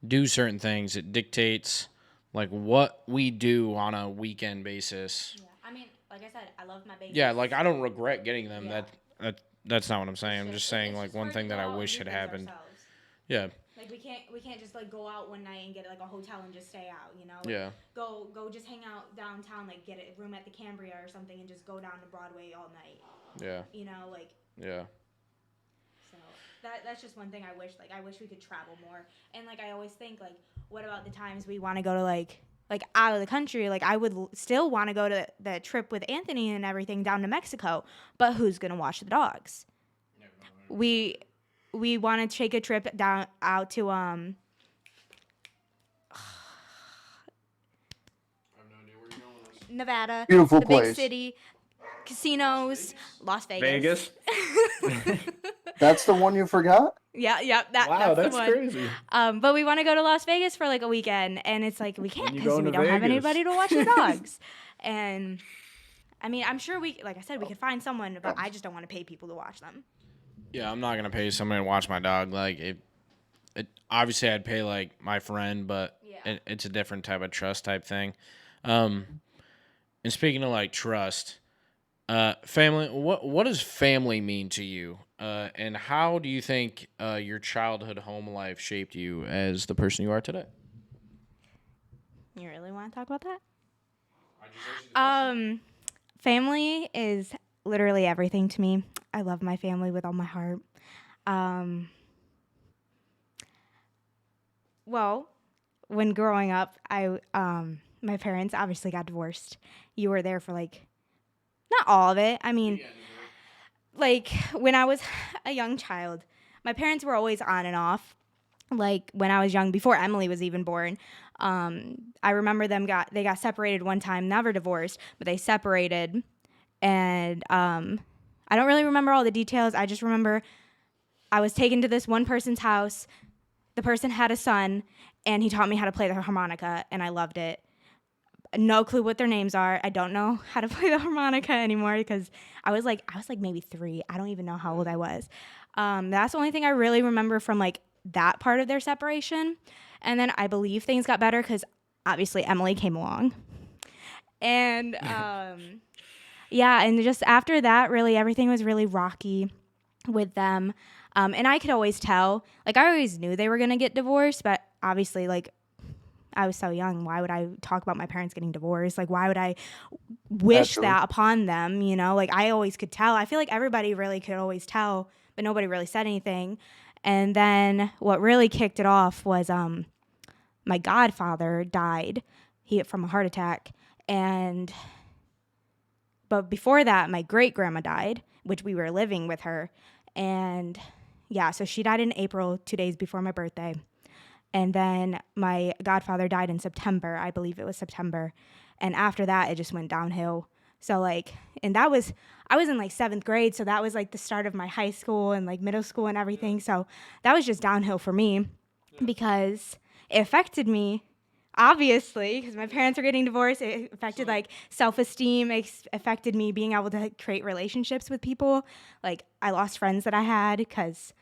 do certain things. It dictates like what we do on a weekend basis. Yeah. I mean, like I said, I love my babies. Yeah, like I don't regret getting them. Yeah. That's not what I'm saying. I'm just saying like one thing that I wish had happened. Yeah. Like we can't just like go out one night and get like a hotel and just stay out, you know? Like, yeah. Go just hang out downtown, like get a room at the Cambria or something and just go down to Broadway all night. Yeah. You know, like. Yeah. So that's just one thing I wish. Like I wish we could travel more. And like I always think like, what about the times we want to go to like out of the country? Like I would still want to go to the trip with Anthony and everything down to Mexico, but who's gonna watch the dogs? We want to take a trip out to I have no idea where you're going with this. Nevada, Beautiful the place. big city, casinos, Las Vegas. That's the one you forgot? Yeah, that's the one. crazy. But we want to go to Las Vegas for like a weekend, and it's like we can't because we don't have anybody to watch the dogs. And I mean, I'm sure like I said, we could find someone, but I just don't want to pay people to watch them. Yeah, I'm not gonna pay somebody to watch my dog. Like it obviously I'd pay like my friend, but it's a different type of trust type thing. And speaking of like trust, family, what does family mean to you? And how do you think your childhood home life shaped you as the person you are today? You really want to talk about that? Family is literally everything to me. I love my family with all my heart. Well, when growing up, my parents obviously got divorced. You were there for like, not all of it. I mean, like when I was a young child, my parents were always on and off. Like when I was young, before Emily was even born, I remember they got separated one time, never divorced, but they separated. And I don't really remember all the details. I just remember I was taken to this one person's house. The person had a son, and he taught me how to play the harmonica, and I loved it. No clue what their names are. I don't know how to play the harmonica anymore because I was like maybe 3. I don't even know how old I was. That's the only thing I really remember from like that part of their separation. And then I believe things got better because obviously Emily came along. And Yeah, and just after that, really, everything was really rocky with them. And I could always tell, like, I always knew they were going to get divorced, but obviously, like, I was so young. Why would I talk about my parents getting divorced? Like, why would I wish Naturally. that upon them? You know, like, I always could tell. I feel like everybody really could always tell, but nobody really said anything. And then what really kicked it off was my godfather died from a heart attack. But before that, my great grandma died, which we were living with her. And yeah, so she died in April, 2 days before my birthday. And then my godfather died in September. I believe it was September. And after that, it just went downhill. So like, and I was in like 7th grade. So that was like the start of my high school and like middle school and everything. So that was just downhill for me because it affected me, obviously, because my parents are getting divorced. It affected like self-esteem. It affected me being able to create relationships with people. Like I lost friends that I had because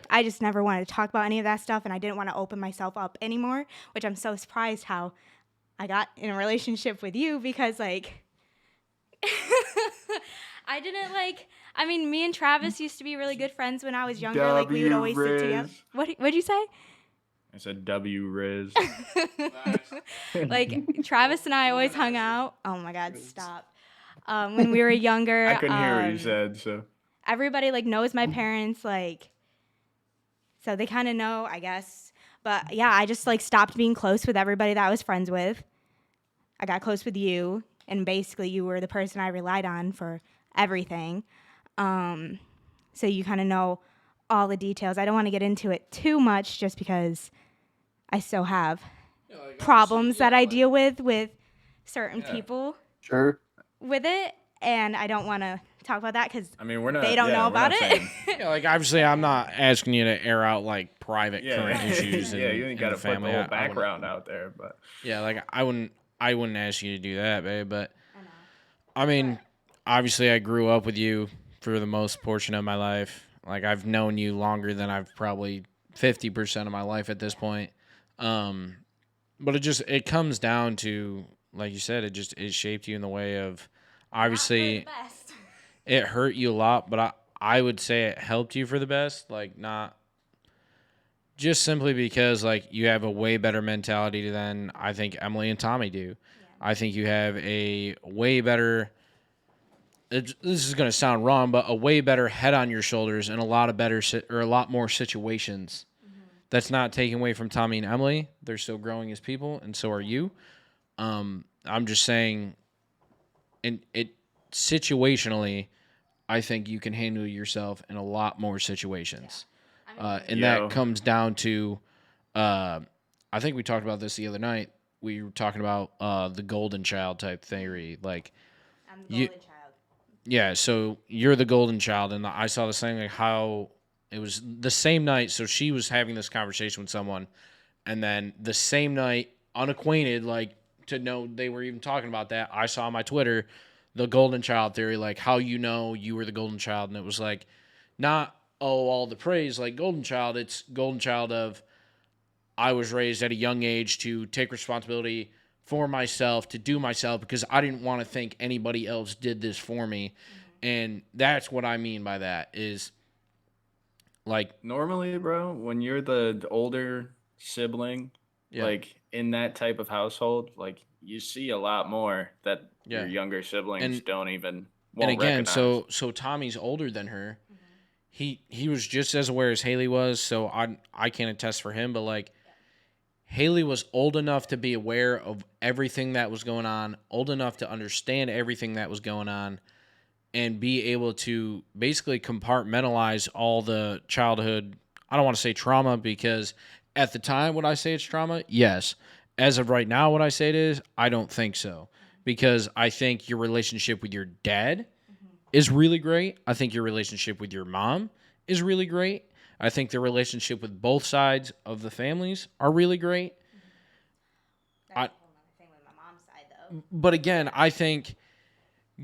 I just never wanted to talk about any of that stuff, and I didn't want to open myself up anymore, which I'm so surprised how I got in a relationship with you because, like, I didn't, like, I mean, me and Travis used to be really good friends when I was younger. Like, we would always sit together. What'd you say? I said W Riz. Like, Travis and I always hung out. Oh, my God, stop. When we were younger. I couldn't hear what you said, so. Everybody, like, knows my parents, like, so they kind of know, I guess. But yeah, I just like stopped being close with everybody that I was friends with. I got close with you, and basically you were the person I relied on for everything. So you kind of know all the details. I don't want to get into it too much just because I still have problems that I deal with certain people Sure. with it. And I don't want to talk about that because I mean, we're not. they don't know about it. Yeah, like obviously, I'm not asking you to air out like private current issues. Yeah, you ain't got to the put the family. whole I background out there, but. yeah, like I wouldn't ask you to do that, babe. But I mean, obviously, I grew up with you for the most portion of my life. Like I've known you longer than I've probably 50% of my life at this point. But it comes down to, like you said, it shaped you in the way of, obviously, it hurt you a lot, but I would say it helped you for the best. Like not just simply because like you have a way better mentality than I think Emily and Tommy do. Yeah. I think you have a way better. This is going to sound wrong, but a way better head on your shoulders and a lot more situations. Mm-hmm. That's not taken away from Tommy and Emily. They're still growing as people, and so are you. I'm just saying, situationally, I think you can handle yourself in a lot more situations. Yeah. And that comes down to, I think we talked about this the other night. We were talking about the golden child type theory. Like, I'm the golden child. Yeah, so you're the golden child, and I saw the same, like how it was the same night. So she was having this conversation with someone, and then the same night, unacquainted, like to know they were even talking about that, I saw on my Twitter the golden child theory, like how you know you were the golden child, and it was like not all the praise like golden child. It's golden child of I was raised at a young age to take responsibility for myself, to do myself, because I didn't want to think anybody else did this for me. Mm-hmm. And that's what I mean by that is like normally, bro, when you're the older sibling, like in that type of household, like you see a lot more that your younger siblings won't recognize. So Tommy's older than her. Mm-hmm. He was just as aware as Haley was, so I can't attest for him, but like Haley was old enough to be aware of everything that was going on, old enough to understand everything that was going on, and be able to basically compartmentalize all the childhood. I don't want to say trauma because at the time, would I say it's trauma? Yes. As of right now, what I say it is, I don't think so. Because I think your relationship with your dad is really great. I think your relationship with your mom is really great. I think the relationship with both sides of the families are really great. That's a whole other thing with my mom's side, though. But again, I think,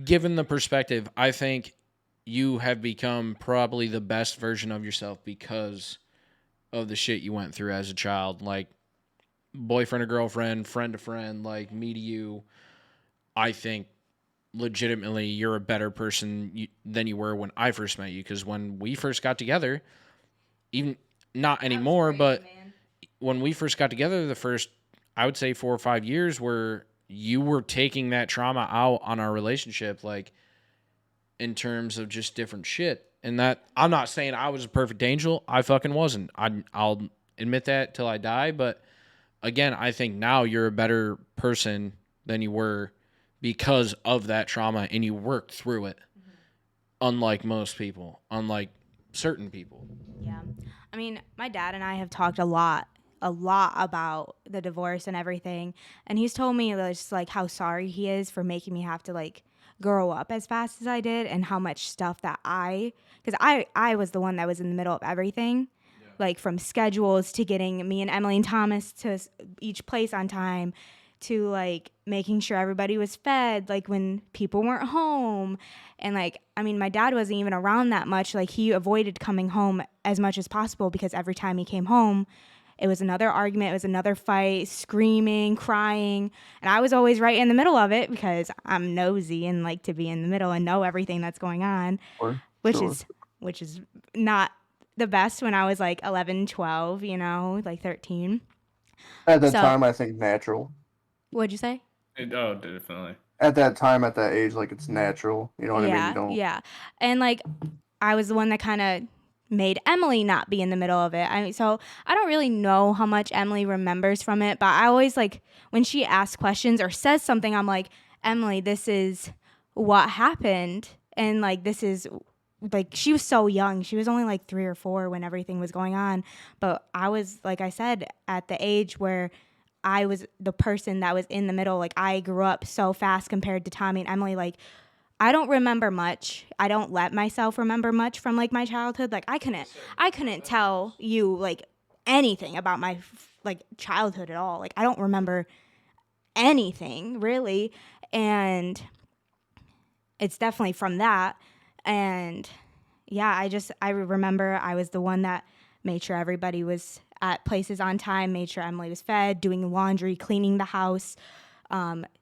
given the perspective, I think you have become probably the best version of yourself because of the shit you went through as a child. Like, boyfriend or girlfriend, friend to friend, like me to you. I think legitimately you're a better person than you were when I first met you. Because when we first got together, even not anymore, but when we first got together, the first, I would say 4 or 5 years, where you were taking that trauma out on our relationship, like in terms of just different shit. And that, I'm not saying I was a perfect angel. I fucking wasn't. I'll admit that till I die. But again, I think now you're a better person than you were because of that trauma, and you worked through it. Unlike most people, unlike certain people. Yeah. I mean, my dad and I have talked a lot about the divorce and everything. And he's told me just like how sorry he is for making me have to like grow up as fast as I did, and how much stuff that because I was the one that was in the middle of everything. Yeah. Like from schedules to getting me and Emily and Thomas to each place on time, to like making sure everybody was fed, like when people weren't home. And like, I mean, my dad wasn't even around that much. Like he avoided coming home as much as possible, because every time he came home, it was another argument, it was another fight, screaming, crying. And I was always right in the middle of it, because I'm nosy and like to be in the middle and know everything that's going on, which is not the best when I was like 11, 12, like 13. At that time, I think natural. What'd you say? Oh, definitely. At that time, at that age, like it's natural. You know what I mean? You don't... Yeah. And like, I was the one that kind of made Emily not be in the middle of it. So I don't really know how much Emily remembers from it, but I always like when she asks questions or says something, I'm like, Emily, this is what happened. And like, this is like, she was so young. She was only like 3 or 4 when everything was going on. But I was, like I said, at the age where I was the person that was in the middle. Like I grew up so fast compared to Tommy and Emily. Like I don't remember much. I don't let myself remember much from like my childhood. Like I couldn't tell you like anything about my like childhood at all. Like I don't remember anything really. And it's definitely from that. And yeah, I remember I was the one that made sure everybody was at places on time, made sure Emily was fed, doing laundry, cleaning the house,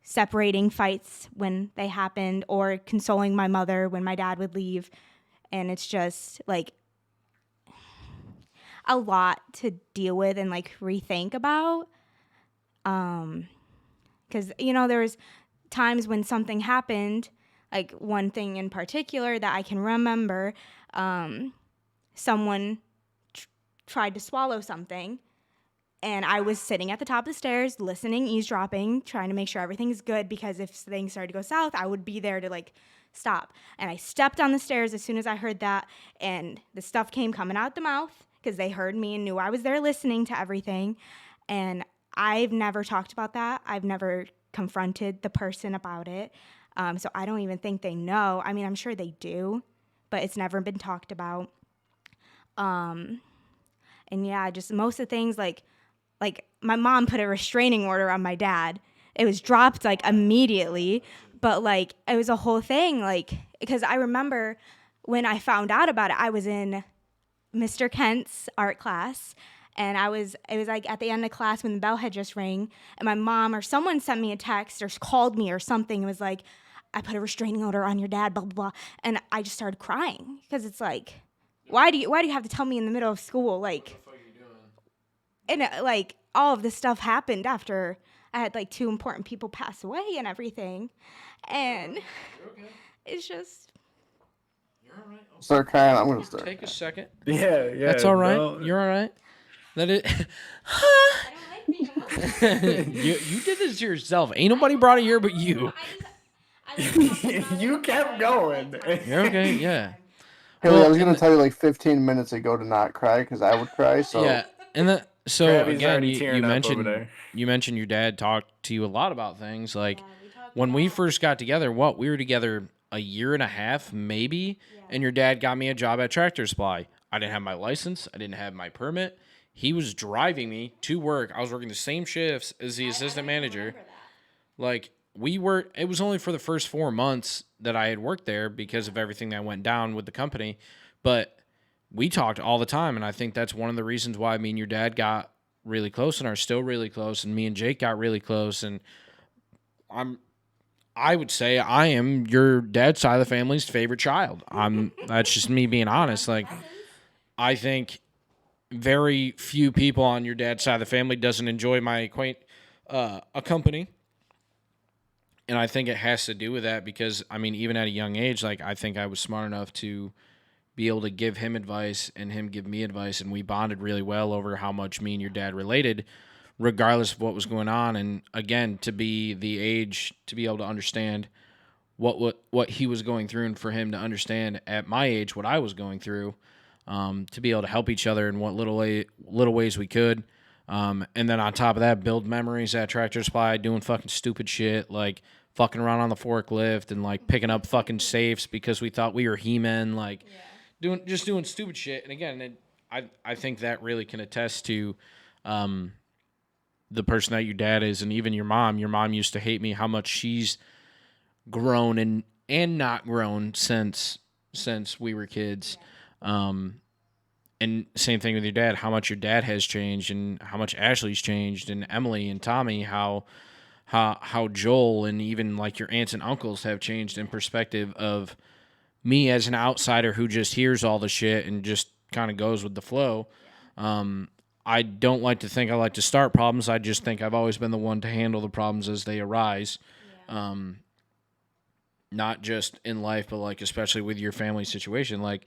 separating fights when they happened, or consoling my mother when my dad would leave. And it's just like a lot to deal with and like rethink about. Because, there was times when something happened, like one thing in particular that I can remember, someone tried to swallow something, and I was sitting at the top of the stairs listening, eavesdropping, trying to make sure everything's good, because if things started to go south, I would be there to like stop. And I stepped on the stairs as soon as I heard that, and the stuff came coming out the mouth because they heard me and knew I was there listening to everything. And I've never talked about that. I've never confronted the person about it. So I don't even think they know. I mean, I'm sure they do, but it's never been talked about. And yeah, just most of the things like my mom put a restraining order on my dad. It was dropped like immediately, but like it was a whole thing, like, because I remember when I found out about it, I was in Mr. Kent's art class, and it was like at the end of class when the bell had just rang, and my mom or someone sent me a text or called me or something. It was like, I put a restraining order on your dad, blah, blah, blah. And I just started crying, because it's like, why do you have to tell me in the middle of school? Like, what the fuck are you doing? And like all of this stuff happened after I had like 2 important people pass away and everything. And okay. It's just. You're all right. Okay. Start crying. I'm gonna start. Take a second. Yeah. That's all right. No. You're all right. That it. I don't like being you did this to yourself. Ain't nobody brought it here but you. You kept going. You're okay. Yeah. Haley, I was gonna tell you like 15 minutes ago to not cry, because I would cry. So yeah, and so Travis again, you mentioned your dad talked to you a lot about things. Like when we first got together, we were together a year and a half, maybe, and your dad got me a job at Tractor Supply. I didn't have my license. I didn't have my permit. He was driving me to work. I was working the same shifts as the assistant manager. Like. It was only for the first 4 months that I had worked there because of everything that went down with the company. But we talked all the time, and I think that's one of the reasons why me and your dad got really close and are still really close, and me and Jake got really close. And I would say I am your dad's side of the family's favorite child. That's just me being honest. Like, I think very few people on your dad's side of the family doesn't enjoy my a company. And I think it has to do with that because, I mean, even at a young age, like, I think I was smart enough to be able to give him advice and him give me advice, and we bonded really well over how much me and your dad related, regardless of what was going on. And again, to be the age to be able to understand what he was going through, and for him to understand at my age what I was going through, to be able to help each other in what little ways we could. And then on top of that, build memories at Tractor Supply, doing fucking stupid shit like fucking around on the forklift and like picking up fucking safes because we thought we were He-Men, like doing stupid shit. And again, I think that really can attest to the person that your dad is, and even your mom. Your mom used to hate me, how much she's grown and not grown since we were kids. And same thing with your dad, how much your dad has changed and how much Ashley's changed, and Emily and Tommy, how Joel and even like your aunts and uncles have changed in perspective of me as an outsider who just hears all the shit and just kind of goes with the flow. I don't like to think I like to start problems. I just think I've always been the one to handle the problems as they arise. Not just in life, but like especially with your family situation. Like,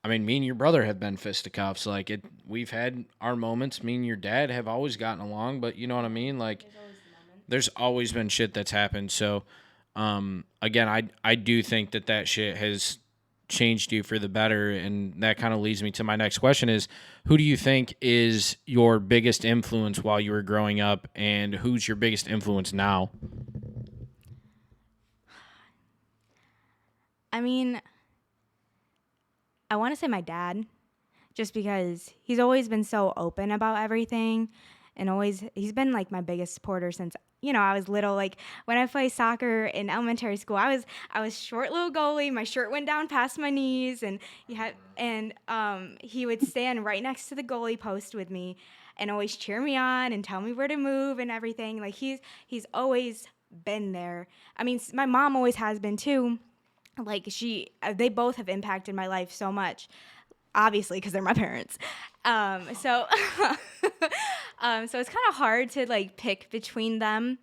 I mean, me and your brother have been fisticuffs. Like, we've had our moments. Me and your dad have always gotten along, but you know what I mean? Like, there's always been shit that's happened. So, again, I do think that shit has changed you for the better, and that kind of leads me to my next question is, who do you think is your biggest influence while you were growing up, and who's your biggest influence now? I mean, I want to say my dad, just because he's always been so open about everything, and he's been like my biggest supporter since, I was little. Like when I played soccer in elementary school, I was short little goalie. My shirt went down past my knees, and he would stand right next to the goalie post with me, and always cheer me on and tell me where to move and everything. Like he's always been there. I mean, my mom always has been too. Like they both have impacted my life so much, obviously because they're my parents. So it's kind of hard to like pick between them.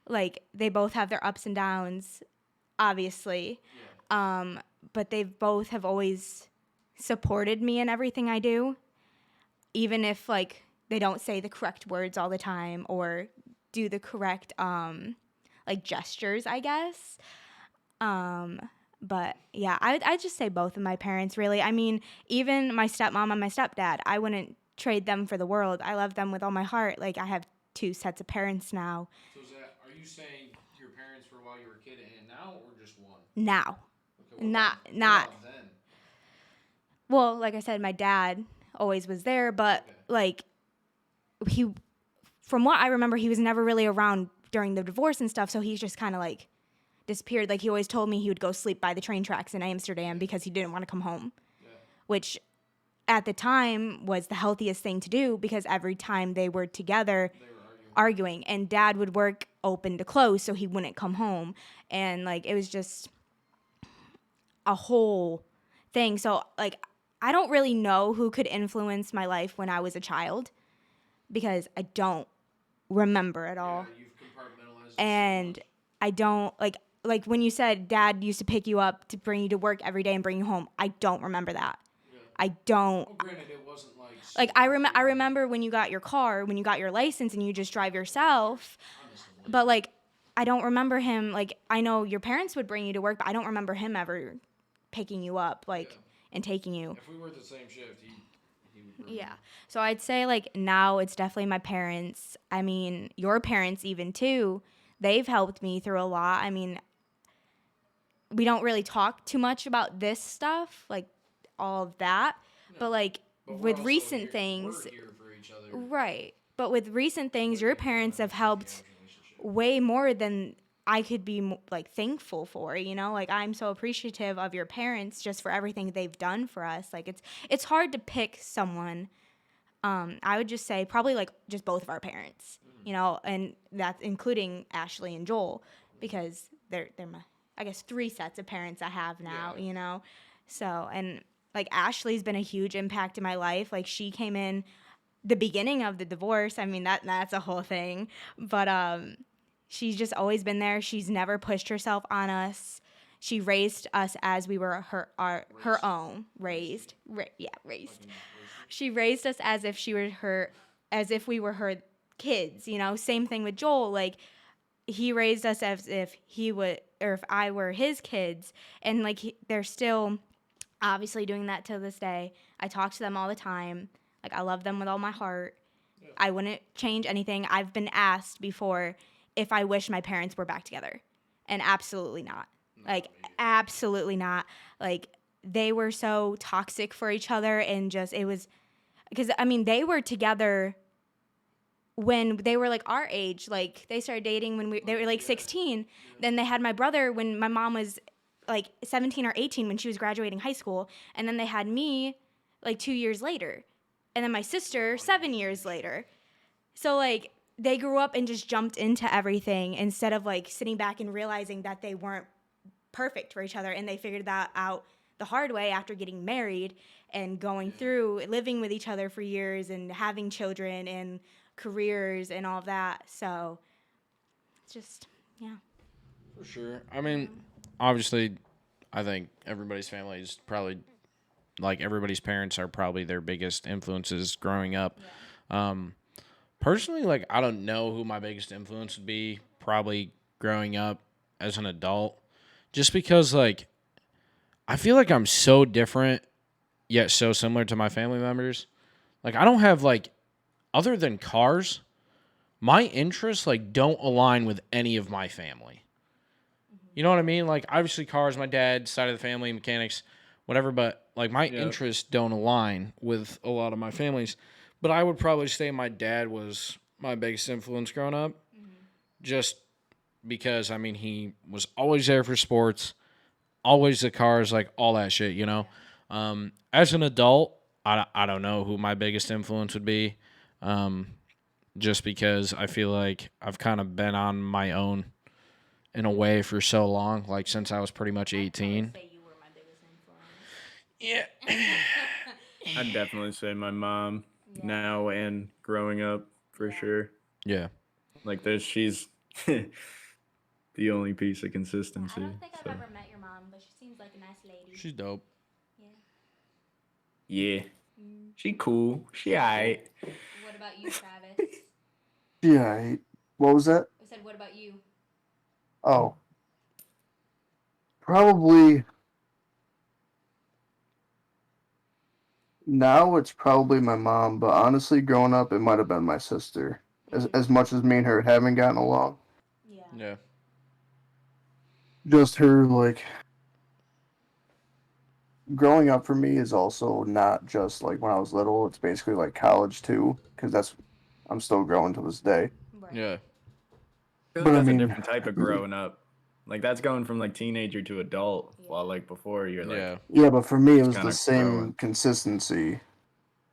Like they both have their ups and downs, obviously. But they both have always supported me in everything I do, even if like they don't say the correct words all the time or do the correct like gestures, I guess. But yeah, I'd just say both of my parents, really. I mean, even my stepmom and my stepdad, I wouldn't trade them for the world. I love them with all my heart. Like, I have 2 sets of parents now. So are you saying your parents for while you were a kid and now, or just one? Now. Okay, not. What then? Well, like I said, my dad always was there, but like from what I remember, he was never really around during the divorce and stuff. So he's just kind of like disappeared. Like he always told me he would go sleep by the train tracks in Amsterdam because he didn't want to come home, which at the time was the healthiest thing to do, because every time they were together, they were arguing, and dad would work open to close, so he wouldn't come home. And like, it was just a whole thing. So like, I don't really know who could influence my life when I was a child, because I don't remember at all. Yeah, you've compartmentalized. And I don't like when you said dad used to pick you up to bring you to work every day and bring you home. I don't remember that. Yeah. I don't. Well, granted, it wasn't like I remember when you got your car, when you got your license, and you just drive yourself. But like, I don't remember him. Like, I know your parents would bring you to work, but I don't remember him ever picking you up and taking you. If we were at the same shift, he would bring you. So I'd say like now it's definitely my parents. I mean, your parents even too. They've helped me through a lot. I mean, we don't really talk too much about this stuff, like all of that. No. But like with recent things, we're here for each other. Right. But with recent things, your parents have helped way more than I could be like thankful for, like I'm so appreciative of your parents just for everything they've done for us. Like it's hard to pick someone. I would just say probably like just both of our parents, and that's including Ashley and Joel, because they're my, I guess, 3 sets of parents I have now, you know? So, and like Ashley's been a huge impact in my life. Like she came in the beginning of the divorce. I mean, that's a whole thing. But she's just always been there. She's never pushed herself on us. She raised us as we were her own. Raised. She raised us as if we were her kids, you know? Same thing with Joel. Like he raised us as if he would, or if I were his kids. And like they're still obviously doing that to this day. I talk to them all the time. Like I love them with all my heart. Yeah. I wouldn't change anything. I've been asked before if I wish my parents were back together. And absolutely not. No, like absolutely not. Like they were so toxic for each other, and just it was because I mean they were together when they were like our age. Like they started dating when they were like 16. Yeah. Then they had my brother when my mom was like 17 or 18 when she was graduating high school, and then they had me like 2 years later, and then my sister 7 years later. So like they grew up and just jumped into everything instead of like sitting back and realizing that they weren't perfect for each other, and they figured that out the hard way after getting married and going through living with each other for years and having children and careers and all of that. So it's just, yeah. For sure. I mean, obviously, I think everybody's family is probably, like, everybody's parents are probably their biggest influences growing up. Yeah. Personally, like, I don't know who my biggest influence would be probably growing up as an adult. Just because, like, I feel like I'm so different yet so similar to my family members. Like, I don't have, like, other than cars, my interests, like, don't align with any of my family. You know what I mean? Like, obviously cars, my dad's side of the family, mechanics, whatever, but, like, my interests don't align with a lot of my families. But I would probably say my dad was my biggest influence growing up. Just because, I mean, he was always there for sports, always the cars, like, all that shit, you know? As an adult, I don't know who my biggest influence would be. Just because I feel like I've kind of been on my own in a way for so long, like since I was pretty much 18. I'd say you were my biggest influence. Yeah. I'd definitely say my mom now and growing up for sure. Yeah. Like she's the only piece of consistency. I don't think I've ever met your mom, but she seems like a nice lady. She's dope. Yeah. She cool. She aight. What about you, Travis? Yeah. What was that? I said, what about you? Oh. Probably. Now it's probably my mom, but honestly, growing up, it might have been my sister. As much as me and her haven't gotten along. Yeah. Just her, like, growing up for me is also not just like when I was little. It's basically like college too, because I'm still growing to this day. Right. Yeah. But that's a different type of growing up. Like that's going from like teenager to adult, while like before you're like yeah. But for me, it was the same consistency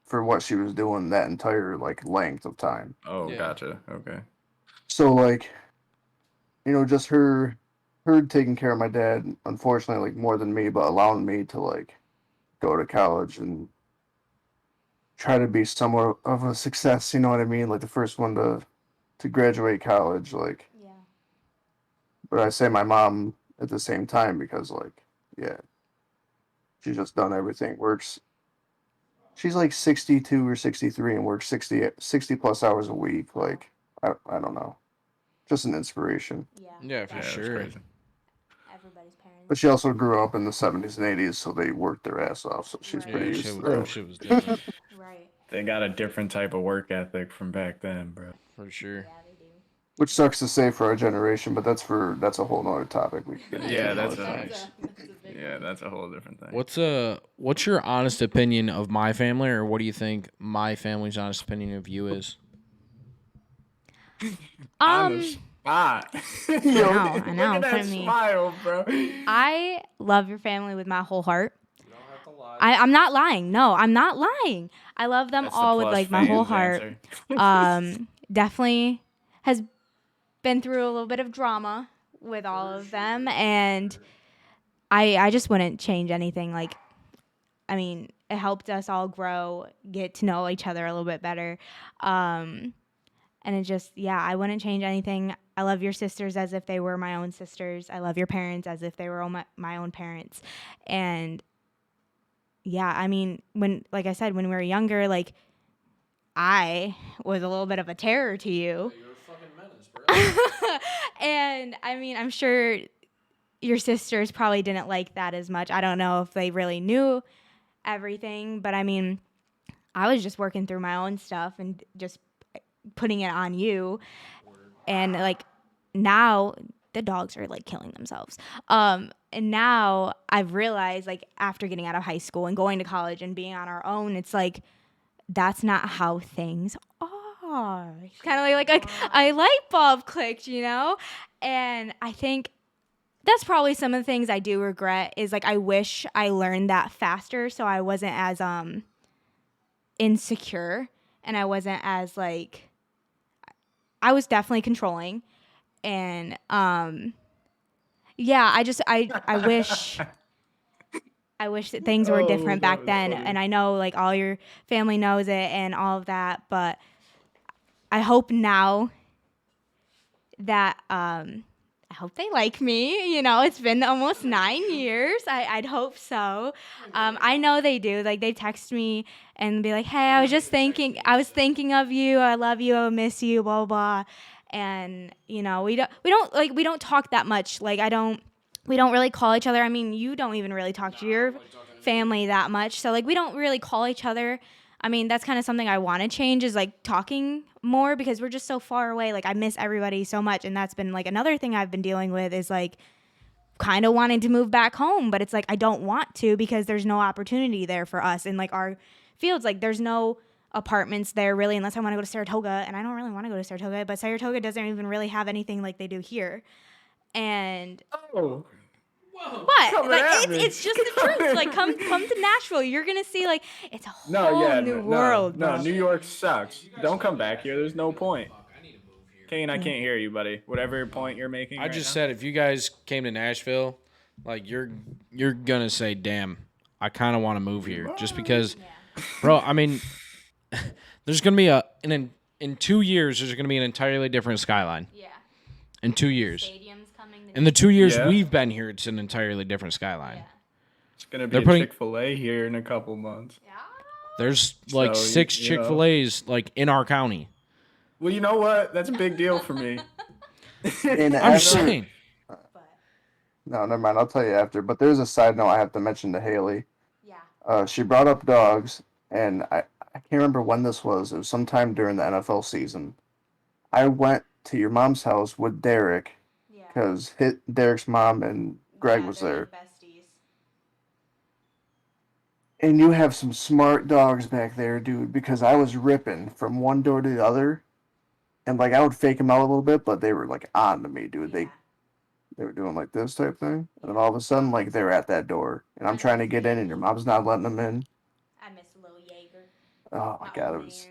for what she was doing that entire like length of time. Oh, gotcha. Okay. So like, you know, just her taking care of my dad, unfortunately, like more than me, but allowing me to like go to college and try to be somewhat of a success. You know what I mean? Like the first one to graduate college, like. Yeah. But I say my mom at the same time because, like, she's just done everything. She's like 62 or 63 and works 60 plus hours a week. Like, I don't know. Just an inspiration. Yeah, for sure. Everybody's parents. But she also grew up in the 70s and 80s, so they worked their ass off. So she's pretty used to that. Shit was different. Right. They got a different type of work ethic from back then, bro. For sure. Yeah, they do. Which sucks to say for our generation, but that's a whole nother topic. We can get into that's that's a whole different thing. What's your honest opinion of my family, or what do you think my family's honest opinion of you is? I know. Look at that smile, bro. I love your family with my whole heart. You don't have to lie. I'm not lying. No, I'm not lying. I love them all with like my whole heart. Definitely has been through a little bit of drama with all of them, and I just wouldn't change anything. Like, I mean, it helped us all grow, get to know each other a little bit better. And it just, yeah, I wouldn't change anything. I love your sisters as if they were my own sisters. I love your parents as if they were my own parents. And yeah, I mean, like I said, when we were younger, like, I was a little bit of a terror to you. You're a fucking menace, bro. And I mean, I'm sure your sisters probably didn't like that as much. I don't know if they really knew everything, but I mean, I was just working through my own stuff and just putting it on you. And like now the dogs are like killing themselves. And now I've realized, like, after getting out of high school and going to college and being on our own, it's like, that's not how things are. It's kind of like a light bulb clicked, you know? And I think that's probably some of the things I do regret is, like, I wish I learned that faster so I wasn't as insecure, and I wasn't as, like, I was definitely controlling. And yeah, I wish that things were different back then. Funny. And I know, like, all your family knows it and all of that, but I hope now that I hope they like me. You know, it's been almost 9 years. I'd hope so. I know they do. Like, they text me and be like, "Hey, I was thinking of you. I love you. I miss you. Blah blah." And you know, we don't talk that much. Like, we don't really call each other. I mean, you don't even really talk to your family that much. So, like, we don't really call each other. I mean, that's kind of something I want to change, is, like, talking more, because we're just so far away. Like, I miss everybody so much. And that's been, like, another thing I've been dealing with is, like, kind of wanting to move back home. But it's like, I don't want to, because there's no opportunity there for us in, like, our fields. Like, there's no apartments there really, unless I want to go to Saratoga. And I don't really want to go to Saratoga. But Saratoga doesn't even really have anything like they do here. And Whoa. What? Like, it's just the truth. Like, come to Nashville. You're gonna see, like, it's a whole new world. No, New York sucks. Don't come back here. There's no point. Kane, I can't hear you, buddy. Whatever point you're making. I just said, if you guys came to Nashville, like, you're gonna say, "Damn, I kind of want to move here," just because, bro. I mean, there's gonna be in 2 years, there's gonna be an entirely different skyline. Yeah. In 2 years. Stadiums coming. In the 2 years we've been here, it's an entirely different skyline. Yeah. It's gonna be a Chick-fil-A here in a couple months. Yeah. There's like 6 Chick-fil-A's like in our county. Well, you know what? That's a big deal for me. I'm just saying. No, never mind. I'll tell you after. But there's a side note I have to mention to Haley. Yeah. She brought up dogs, and I can't remember when this was. It was sometime during the NFL season. I went to your mom's house with Derek, because Derek's mom and Greg was there. Besties. And you have some smart dogs back there, dude, because I was ripping from one door to the other. And, like, I would fake them out a little bit, but they were, like, on to me, dude. Yeah. They were doing, like, this type thing. And then all of a sudden, like, they're at that door. And I'm trying to get in, and your mom's not letting them in. I miss Lil Jaeger. Oh, my God. I was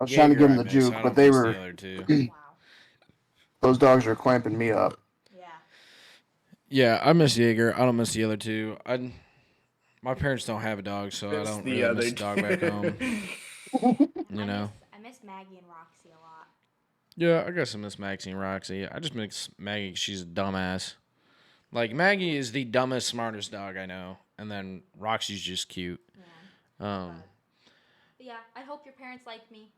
Jaeger, trying to give them the juke, but they were... Wow. Those dogs are clamping me up. Yeah. Yeah, I miss Jaeger. I don't miss the other two. My parents don't have a dog, so I don't really miss the dog back home. You know. I miss Maggie and Roxy a lot. Yeah, I guess I miss Maxie and Roxy. I just miss Maggie. She's a dumbass. Like, Maggie is the dumbest, smartest dog I know, and then Roxy's just cute. Yeah. Yeah, I hope your parents like me.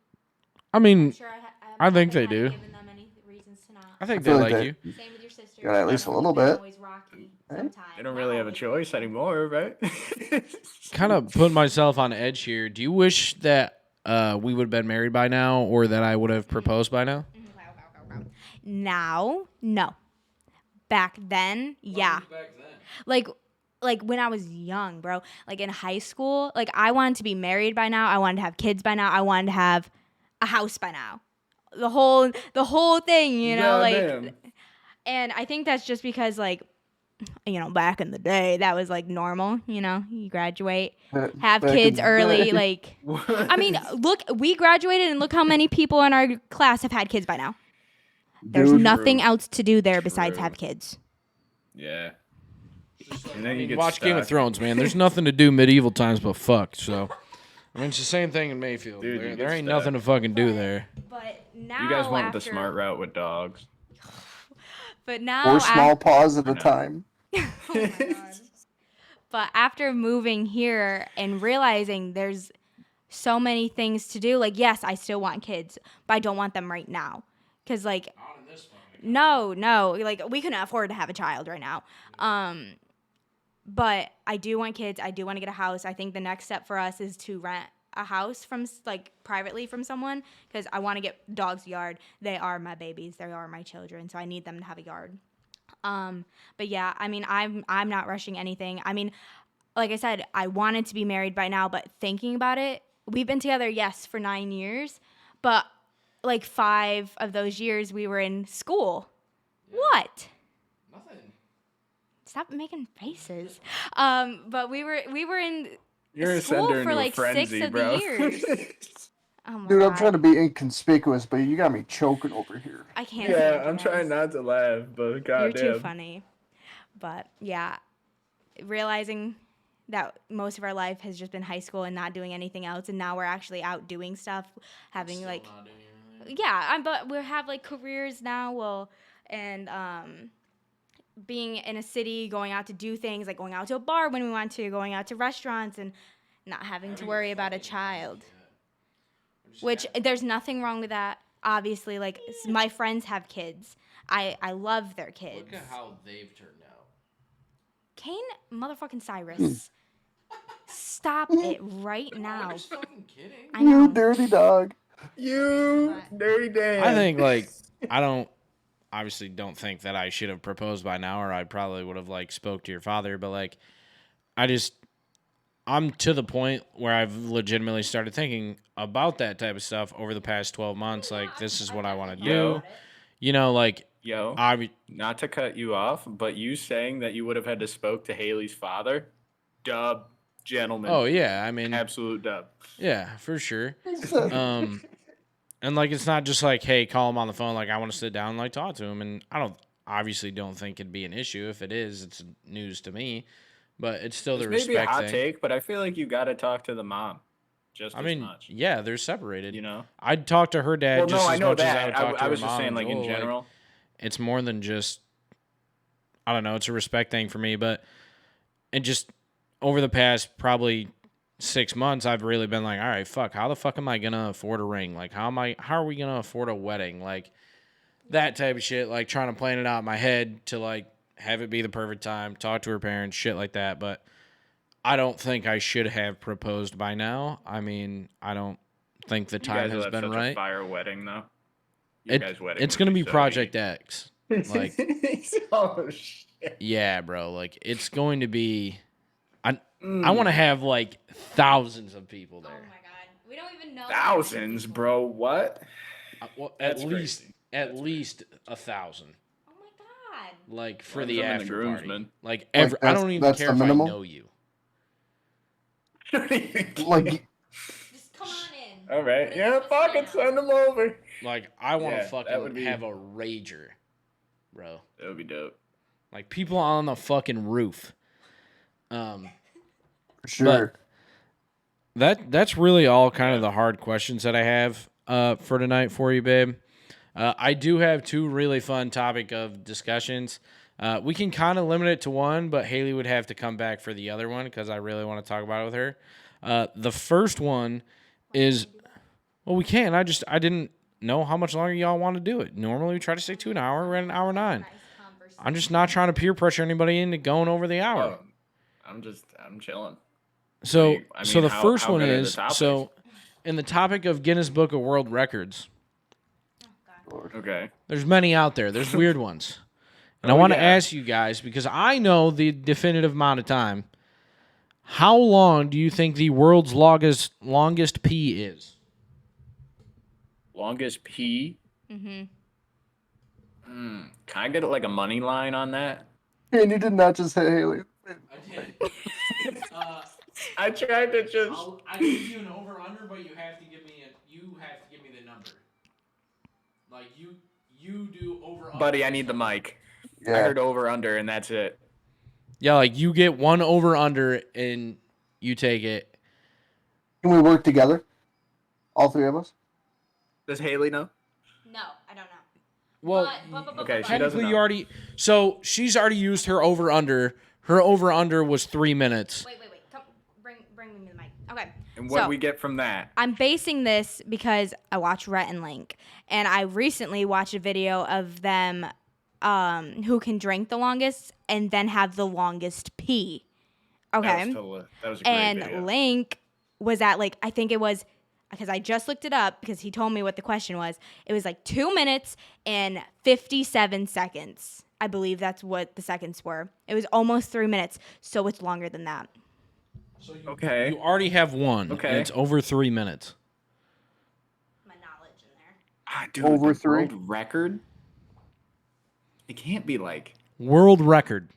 I mean, I'm sure I think they do. Given them any reasons to not. I think they like you. Same with your sister. Got at least a little bit. Always rocky sometimes. They don't really have a choice anymore, right? Kind of put myself on edge here. Do you wish that we would have been married by now, or that I would have proposed by now? Now, no. Back then, yeah. Like when I was young, bro. Like in high school, like I wanted to be married by now. I wanted to have kids by now. I wanted to have a house by now. The whole thing, you know, like. Damn. And I think that's just because, like, you know, back in the day, that was like normal. You know, you graduate, have kids early. Like, I mean, look, we graduated, and look how many people in our class have had kids by now. There's Dude, nothing True. else to do there besides True. have kids. Yeah. I And then you mean, get watch Game of stuck. Thrones, man. There's nothing to do medieval times but fuck. So, I mean, it's the same thing in Mayfield. Dude, you there get ain't stuck. nothing to fucking do there. But now You guys went after, the smart route with dogs. But now or small paws at I a know. time. Oh my God. But after moving here and realizing there's so many things to do, like, yes, I still want kids, but I don't want them right now. Because, like, no, like, we couldn't afford to have a child right now. But I do want kids. I do want to get a house. I think the next step for us is to rent a house from, like, privately from someone, because I want to get dogs a yard. They are my babies. They are my children, so I need them to have a yard. But yeah, I mean, I'm not rushing anything. I mean, like I said, I wanted to be married by now, but thinking about it, we've been together, yes, for 9 years, but like 5 of those years we were in school. Yeah. What? Nothing. Stop making faces. But we were in You're school for into like a frenzy, 6 of bro. the years. Oh my Dude, God. I'm trying to be inconspicuous, but you got me choking over here. I can't. Yeah, stand you I'm trying guys. not to laugh, but goddamn. You're too funny. But yeah, realizing that most of our life has just been high school and not doing anything else, and now we're actually out doing stuff, having like, but we have like careers now. Well, and being in a city, going out to do things, like going out to a bar when we want to, going out to restaurants, and not having to worry about a child. Which there's nothing wrong with that. Obviously, like my friends have kids. I love their kids. Look at how they've turned out. Kane motherfucking Cyrus. Stop it right now. I'm just fucking kidding. I know. You dirty dog. You dirty Dan. I think, like, I obviously don't think that I should have proposed by now, or I probably would have, like, spoke to your father, but, like, I'm to the point where I've legitimately started thinking about that type of stuff over the past 12 months. Like, this is what I want to do. You know, like, not to cut you off, but you saying that you would have had to spoke to Haley's father, dub, gentlemen. Oh, yeah, I mean. Absolute dub. Yeah, for sure. And, like, it's not just like, hey, call him on the phone. Like, I want to sit down and, like, talk to him. And I obviously don't think it'd be an issue. If it is, it's news to me. But it's still the respect Maybe a hot thing. take, but I feel like you got to talk to the mom just as much. Yeah, they're separated. You know? I'd talk to her dad as much as I would talk to her was mom. just saying, like, in general. It's more than just, I don't know, it's a respect thing for me. But it just, over the past probably 6 months, I've really been like, all right, fuck, how the fuck am I going to afford a ring? Like, how are we going to afford a wedding? Like, that type of shit, like, trying to plan it out in my head to, like, have it be the perfect time, talk to her parents, shit like that. But I don't think I should have proposed by now. I mean, I don't think the time has been right. A fire wedding, though. It's going to be Project X. Like, oh, shit. Yeah, bro. Like, it's going to be. I want to have, like, thousands of people there. Oh my God, we don't even know. Thousands, bro. What? Well, at least 1,000. Oh my God. Like, for the after party. Man. Like, I don't even care if I know you. Like, just come on in. All right. Yeah, fucking send them over. Like, I want to fucking have a rager, bro. That would be dope. Like, people on the fucking roof. Sure. That's really all kind of the hard questions that I have for tonight for you, babe. I do have 2 really fun topic of discussions. We can kind of limit it to one, but Haley would have to come back for the other one because I really want to talk about it with her. The first one is, well, we can. I didn't know how much longer y'all want to do it. Normally we try to stick to an hour. We're at an hour 9. I'm just not trying to peer pressure anybody into going over the hour. I'm chilling. So the first one is, so in the topic of Guinness Book of World Records. Okay. There's many out there. There's weird ones. And I want to ask you guys, because I know the definitive amount of time, how long do you think the world's longest pee is? Longest pee? Mm-hmm. Can I get like a money line on that? And you did not just hit Haley. I did. I tried to just. I give you an over under, but you have to give me the number. Like you You do over. Buddy, I need the mic. Yeah. I heard over under, and that's it. Yeah, like you get one over under and you take it. Can we work together? All three of us? Does Haley know? No, I don't know. Well, okay, she doesn't technically know. you already. So she's already used her over under. Her over under was 3 minutes. Wait. Come, bring me the mic. Okay. And what do we get from that? I'm basing this because I watch Rhett and Link, and I recently watched a video of them who can drink the longest and then have the longest pee. Okay. That was a great and video. Link was at like, I think it was, because I just looked it up because he told me what the question was. It was like 2 minutes and 57 seconds. I believe that's what the seconds were. It was almost 3 minutes, so it's longer than that. So Okay. You already have one. Okay. And it's over 3 minutes. My knowledge in there. Dude, Over the 3? world record? It can't be like... World record.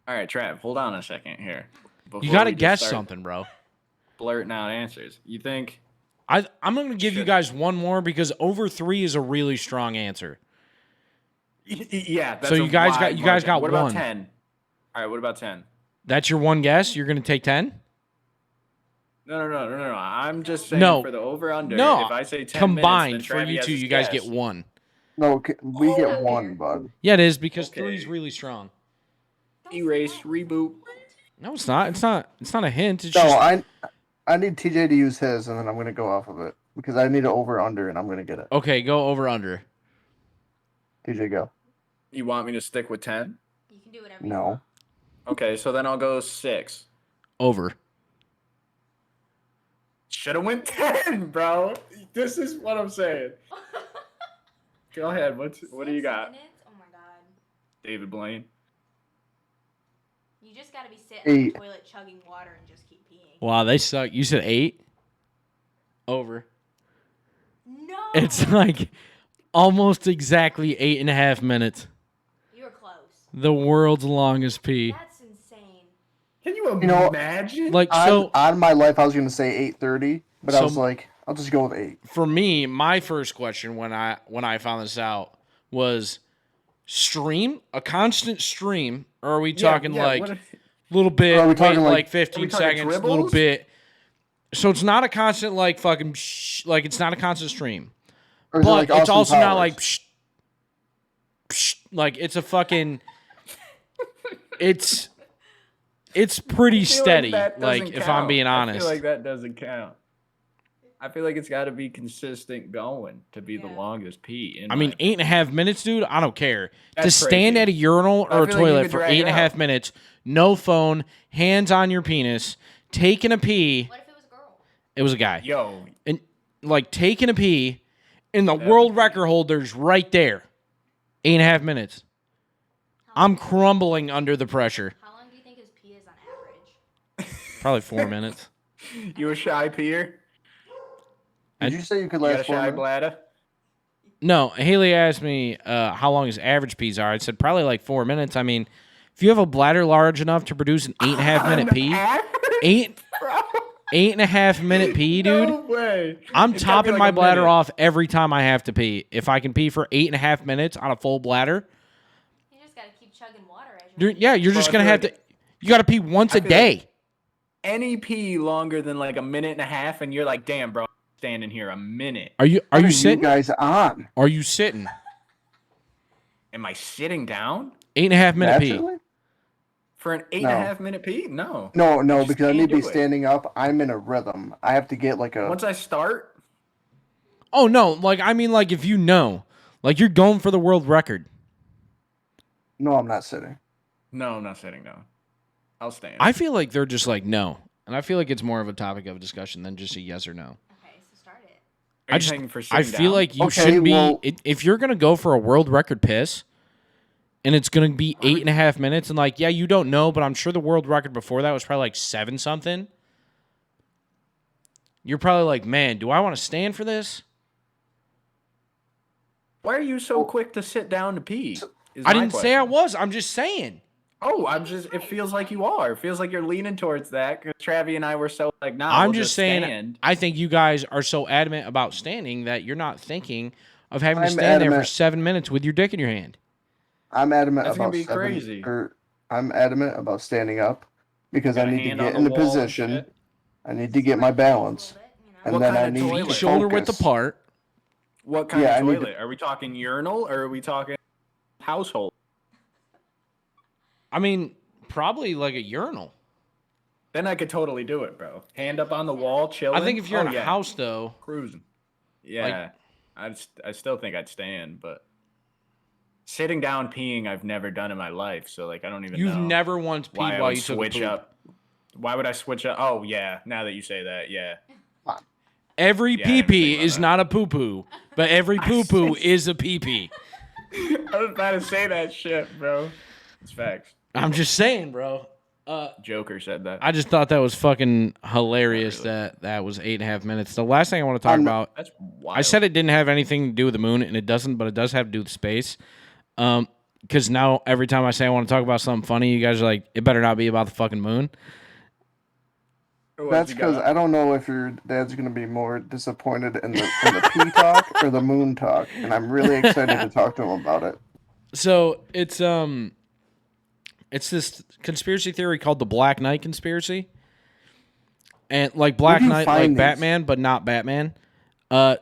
All right, Trav, hold on a second here. You got to Before we just guess start something, bro. Blurting out answers. You think... I'm going to give you guys one more because over 3 is a really strong answer. Yeah, that's So you guys got margin. What one. about 10? All right, what about 10? That's your one guess? You're going to take 10? No. I'm just saying No. for the over-under, No. if I say 10 Combined minutes, for then Travi you has two, his you guys guess. get one. No, we get one, bud. Yeah, it is because Okay. 3 is really strong. Erase, reboot. No, it's not. It's not a hint. It's No, just I need TJ to use his, and then I'm going to go off of it. Because I need an over-under, and I'm going to get it. okay. Go over under. TJ, go. You want me to stick with 10? You can do whatever you No. want. Okay, so then I'll go 6. Over. Should have went 10, bro. This is what I'm saying. Go ahead. What do you 6 got? minutes? Oh my god. David Blaine. You just gotta be sitting on 8. the toilet chugging water and just keep peeing. Wow, they suck. You said 8? Over. No! It's like almost exactly 8.5 minutes. You were close. The world's longest pee. That's insane. Can you know, imagine? Like so On my life, I was going to say 8:30, but I So- was like, I'll just go with 8. for me, my first question when I found this out was a constant stream, or are we talking like what little bit, Are we talking wait, like- 15 are we talking seconds, little dribbles? bit. So it's not a constant like fucking like it's not a constant stream. Or is it But like it's Austin also not Powers? like like it's a fucking it's pretty steady, that like doesn't if I'm count. being honest. I feel like that doesn't count. I feel like it's got to be consistent going to be the Yeah. longest pee. I mean, 8.5 minutes, dude. I don't care. That's to stand crazy. at a urinal I or a feel like you toilet could for drag it 8.5 out. minutes, no phone, hands on your penis, taking a pee. What if it was a girl? It was a guy, yo, and like taking a pee, and the world record holder's right there. 8.5 minutes. I'm crumbling under the pressure. How long do you think his pee is on average? Probably 4 minutes. you a shy peer? Did you say you could You got a last 4 shy minutes? bladder? No, Haley asked me how long his average pees are. I said probably like 4 minutes. I mean, if you have a bladder large enough to produce an 8.5 minute pee, Average? 8.5 minute pee, dude. No way. I'm It's gotta be topping like my a bladder minute. off every time I have to pee. If I can pee for 8.5 minutes on a full bladder, You just gotta keep chugging water as you're you're just I gonna feel have like- to. You got to pee once a feel day. like- Any pee longer than like a minute and a half, and you're like, damn, bro, I'm standing here a minute. Are you What are sitting? guys on? Are you sitting? Am I sitting down 8.5 minute pee. Naturally? for an 8.5 minute pee? No. No, just because I can't need to be do it. standing up. I'm in a rhythm. I have to get like a. Once I start, Oh no, like I mean, like if you know, like you're going for the world record. No, I'm not sitting. no, I'm not sitting down. I'll stand. I feel like they're just like no, and I feel like it's more of a topic of discussion than just a yes or no. Okay, so start it. Are I you just saying for I sitting feel down? like you Okay, shouldn't be well- if you're gonna go for a world record piss, and it's gonna be 8.5 minutes, and like yeah, you don't know, but I'm sure the world record before that was probably like 7 something. You're probably like, man, do I want to stand for this? Why are you so quick to sit down to pee? is I my didn't say I question. was. I'm just saying. Oh, it feels like you are. It feels like you're leaning towards that because Travi and I were so like, nah, I'm we'll just saying, stand. I think you guys are so adamant about standing that you're not thinking of having to I'm stand there for adamant. 7 minutes with your dick in your hand. I'm adamant That's gonna about be crazy. I'm adamant about standing up because I Got a need to hand on get the in the wall and position. shit. I need to get my balance, and What then kind I of need toilet? to Feet shoulder width focus. apart. What kind Yeah, of I need toilet? Are we talking urinal or are we talking household? I mean, probably like a urinal. Then I could totally do it, bro. Hand up on the wall, chilling. I think if you're in a house, though, cruising. Yeah, I still think I'd stand, but sitting down peeing I've never done in my life, so like I don't even know. You've never once why peed I while would you took a switch poop. up. Why would I switch up? Oh yeah, now that you say that, yeah. Every Yeah, I didn't pee-pee think about is that. not a poo-poo, but every poo-poo is a pee-pee. I was about to say that shit, bro. It's facts. I'm just saying, bro. Joker said that. I just thought that was fucking hilarious Not really. that was 8.5 minutes. The last thing I want to talk about, That's wild. I said it didn't have anything to do with the moon, and it doesn't, but it does have to do with space. Because now every time I say I want to talk about something funny, you guys are like, it better not be about the fucking moon. That's because I don't know if your dad's gonna be more disappointed in the pee talk or the moon talk, and I'm really excited to talk to him about it. So it's this conspiracy theory called the Black Knight conspiracy, and like Black Where'd you Knight, like find these? Batman, but not Batman.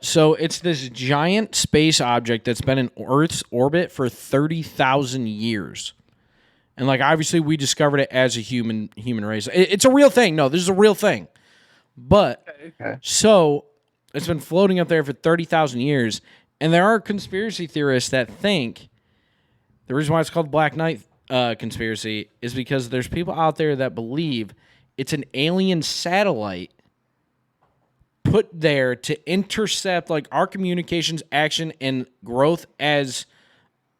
So it's this giant space object that's been in Earth's orbit for 30,000 years. And like obviously we discovered it as a human race. It's a real thing. No, this is a real thing. But Okay. so it's been floating up there for 30,000 years, and there are conspiracy theorists that think the reason why it's called Black Knight conspiracy is because there's people out there that believe it's an alien satellite put there to intercept like our communications, action, and growth as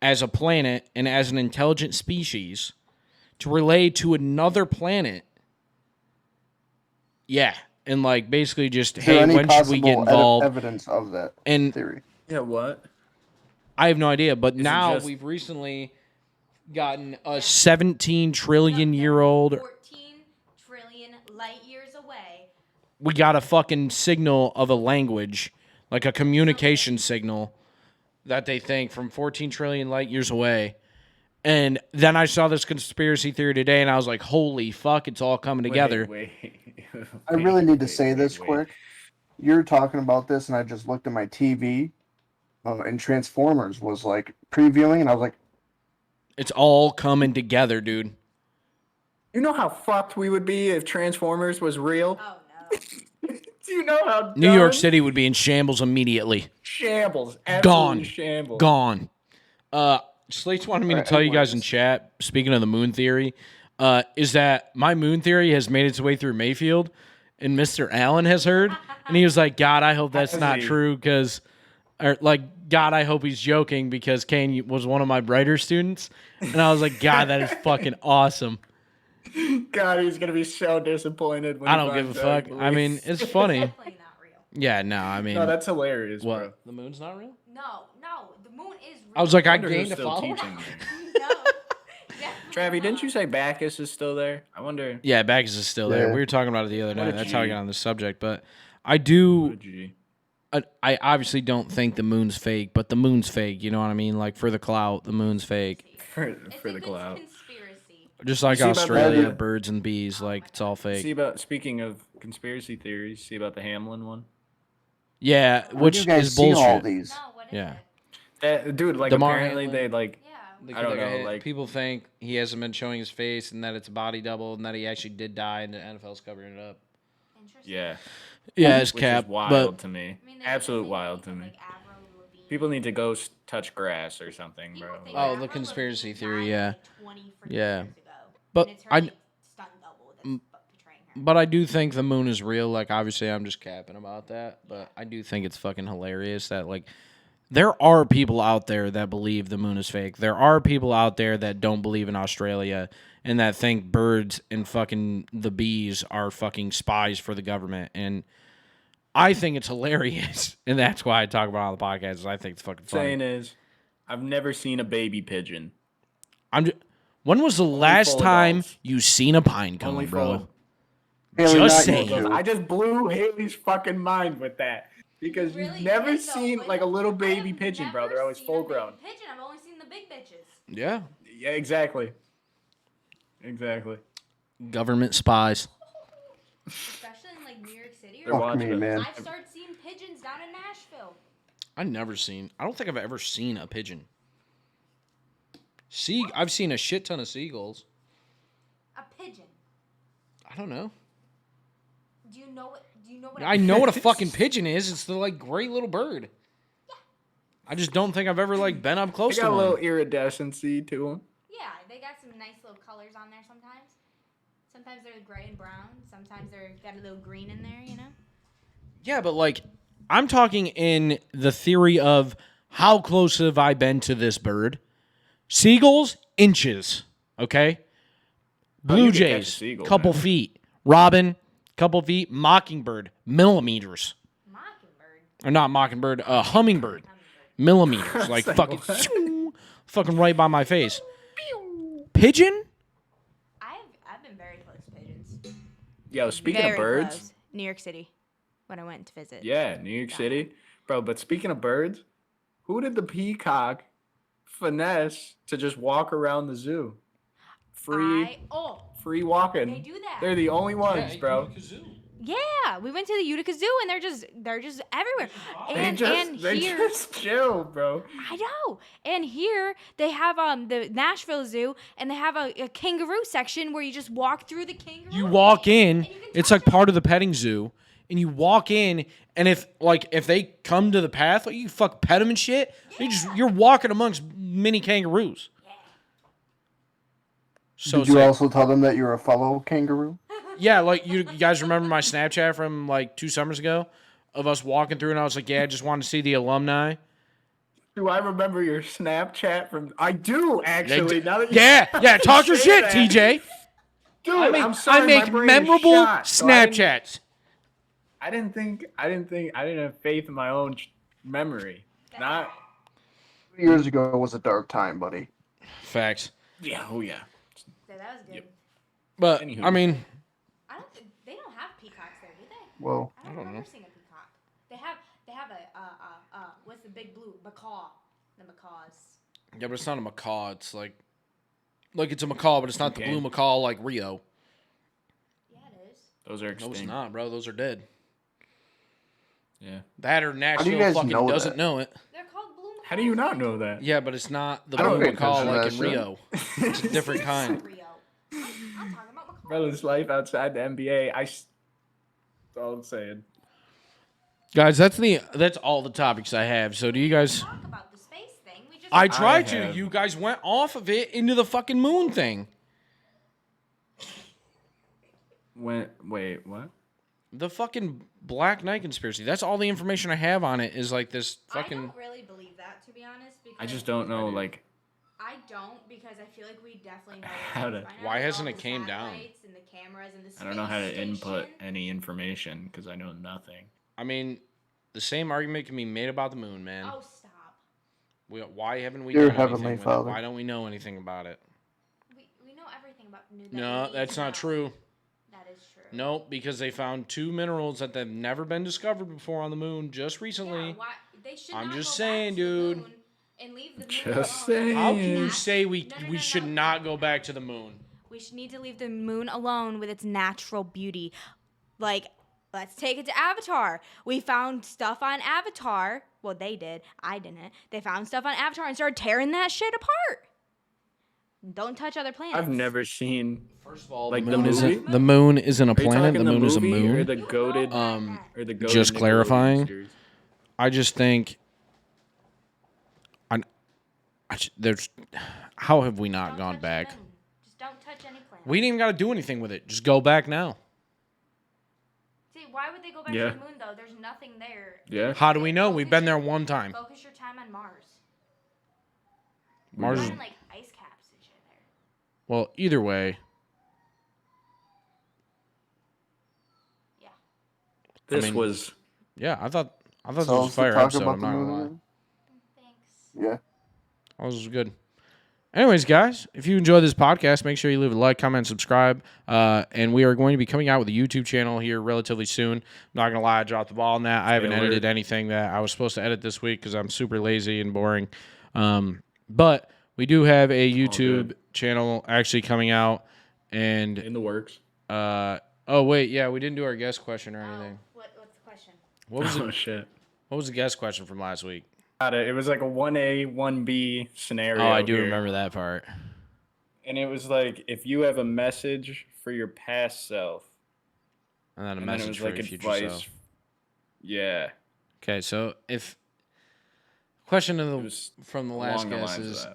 a planet and as an intelligent species to relay to another planet. Yeah. And like basically just, Is there hey, any when should we get possible involved? evidence of that And theory? Yeah, what? I have no idea, but it now just- we've recently gotten a 17 trillion year old. 14 trillion light years away. We got a fucking signal of a language, like a communication signal that they think from 14 trillion light years away. And then I saw this conspiracy theory today, and I was like, holy fuck, it's all coming together. Wait. I really need to say wait, this wait. quick. You're talking about this, and I just looked at my TV, and Transformers was like previewing, and I was like, It's all coming together, dude. You know how fucked we would be if Transformers was real? Oh no. Do you know how New York dumb? City would be in shambles immediately. Shambles. Absolutely Gone. shambles. Gone. Slates wanted me to Alright, tell you guys in anyways. chat, speaking of the moon theory, is that my moon theory has made its way through Mayfield, and Mr. Allen has heard, and he was like, God, I hope that's Has not he? true, because, or like, God, I hope he's joking, because Kane was one of my brighter students, and I was like, God, that is fucking awesome. God, he's gonna be so disappointed when I he don't give a finds out, fuck. believe. I mean, it's funny. Definitely not real. Yeah, no, I mean, No, that's hilarious, what? bro. The moon's not real? No, the moon is real. I was like, I wonder who's gained a still follower. teaching me. No. Travi, didn't you say Bacchus is still there? I wonder. Yeah, Bacchus is still there. Yeah. We were talking about it the other What night. a That's how I G. got on this subject. But I What do. a G. I obviously don't think the moon's fake, but the moon's fake. You know what I mean? Like for the clout, the moon's fake. For It's the a cloud. conspiracy. Just like see about Australia, the- birds and bees, like it's all See fake. about speaking of conspiracy theories. See about the Hamlin one. Yeah, where do which you guys is see all bullshit. these? No, what is Yeah. it? That dude, like Damar apparently Hamlin. they like. Yeah. Because, I don't know, like- people think he hasn't been showing his face, and that it's a body double, and that he actually did die, and the NFL's covering it up. Interesting. Yeah, Yeah, it's which cap, is wild but to me. I mean, Absolute wild to me. People need to go touch grass or something, bro. Oh, the conspiracy theory, yeah. Yeah. Years ago. But And it's her, I- like, stunt double that's betraying her. But I do think the moon is real. Like, obviously, I'm just capping about that. But I do think it's fucking hilarious that, like, there are people out there that believe the moon is fake. There are people out there that don't believe in Australia and that think birds and fucking the bees are fucking spies for the government. And I think it's hilarious. And that's why I talk about it on the podcast. Is I think it's fucking funny. Saying is, I've never seen a baby pigeon. I'm just, When was the last full time adults. you seen a pine cone, Only bro? full. Haley, Just not saying. you, Drew. I just blew Haley's fucking mind with that. Because You really you've never did, though, seen but like a little I baby have pigeon, bro. never They're always seen a full baby grown. Pigeon. I've only seen the big bitches. Yeah. Yeah, exactly. Exactly. Government spies. Especially in like New York City They're or Fuck something. me, man. I've started seeing pigeons down in Nashville. I don't think I've ever seen a pigeon. I've seen a shit ton of seagulls. A pigeon. I don't know. Do you know what I know what a fucking pigeon is. It's the like great little bird. I just don't think I've ever like been up They close to got a one. little iridescency to them. Yeah, they got some nice little colors on there sometimes. Sometimes they're gray and brown. Sometimes they're got a little green in there, you know? Yeah, but like I'm talking in the theory of how close have I been to this bird? Seagulls, inches. Okay? Blue you could catch a jays, seagull, couple man. feet. Robin, couple feet. Mockingbird, millimeters. Mockingbird. Or not mockingbird, hummingbird. Millimeters. Like Say fucking what? fucking right by my face. Pigeon? I've been very close to pigeons. Yo, speaking Very of birds. close. New York City, when I went to visit. Yeah, New York City. Bro, but speaking of birds, who did the peacock finesse to just walk around the zoo? Free walking. They do that. They're the only ones, bro. Yeah, we went to the Utica Zoo and they're just everywhere. And They here, just chill, bro. I know. And here they have the Nashville Zoo and they have a kangaroo section where you just walk through the kangaroo. You walk in, and you can it's touch like part of the petting zoo, and you walk in, and if they come to the path, like you fuck pet them and shit, you're walking amongst mini kangaroos. So Did you also tell them that you're a fellow kangaroo? yeah, like you guys remember my Snapchat from like 2 summers ago of us walking through, and I was like, yeah, I just wanted to see the alumni. Do I remember your Snapchat from? I do actually. Now that you Yeah, talk your say shit, that. TJ. Dude, I make, I'm sorry, I make my brain is memorable shot, so Snapchats. I didn't have faith in my own memory. Not. 2 years ago was a dark time, buddy. Facts. Yeah. Oh yeah. Yeah, that was good. Yep. But Anywho. I mean, I don't think they don't have peacocks there, do they? Well, I don't remember seeing a peacock. They have a what's the big blue macaw? The macaws. yeah, but it's not a macaw. It's like it's a macaw, but it's not the Okay. blue macaw like Rio. Yeah, it is. Those are No, extinct. it's not, bro. Those are dead. Yeah. That or do you Nashville guys fucking know doesn't that? know it. They're called blue macaws. How do you not know that? Yeah, but it's not the I don't blue pay macaw attention to like that in shit. Rio. It's a different kind. Rio. I'm talking about macaws. Brother's life outside the NBA. That's all I'm saying. Guys, that's all the topics I have. So do you guys? Talk about the space thing. We just I tried to. have- You guys went off of it into the fucking moon thing. Wait, what? The fucking Black Knight conspiracy. That's all the information I have on it is like this I fucking. don't really believe that, to be honest. Because I just don't know, like, I don't because I feel like we definitely know How to- by now, Why with hasn't all it the came down? satellites and the cameras and the I don't know how to space input station. any information because I know nothing. I mean, the same argument can be made about the moon, man. Oh, stop. Why haven't we Dear done Heavenly anything with it? Father. Why don't we know anything about it? We know everything about the new. No, that's not true. That is true. Nope, because they found 2 minerals that have never been discovered before on the moon just recently. Yeah, why, they should I'm not just go saying, back to the dude. moon and leave the moon Just alone. saying. How can you Yeah. say we No, should no. not go back to the moon? We should need to leave the moon alone with its natural beauty. Like, let's take it to Avatar. We found stuff on Avatar. Well, they did. I didn't. They found stuff on Avatar and started tearing that shit apart. Don't touch other planets. I've never seen. First of all, Like the the moon isn't movie? the moon isn't a Are you planet. talking The moon is a movie or moon. the goated? Or the goated just Nickelodeon clarifying. series? I just think there's how have we not Don't gone touch the back? moon. Just don't touch any planet. We didn't even got to do anything with it. Just go back now. See, why would they go back Yeah. to the moon though? There's nothing there. Yeah. How do we know? We've been there one time. Focus your time on Mars. Mars is Finding like ice caps and shit there. well. Either way, Yeah. This mean- was. yeah. I thought this so was a fire talk episode. about I'm the not gonna moon lie. again? Thanks. Yeah. That was good. Anyways, guys, if you enjoy this podcast, make sure you leave a like, comment, and subscribe. And we are going to be coming out with a YouTube channel here relatively soon. I'm not going to lie, I dropped the ball on that. I haven't edited anything that I was supposed to edit this week because I'm super lazy and boring. But we do have a YouTube channel actually coming out. And in the works. Oh, wait, yeah, we didn't do our guest question or anything. What's the question? What was Oh, shit. What was the guest question from last week? It was like a 1A, 1B scenario. Oh, I do remember that part. And it was like, if you have a message for your past self. And then a message for your future self. Yeah. Okay, so if... Question from the last guest is,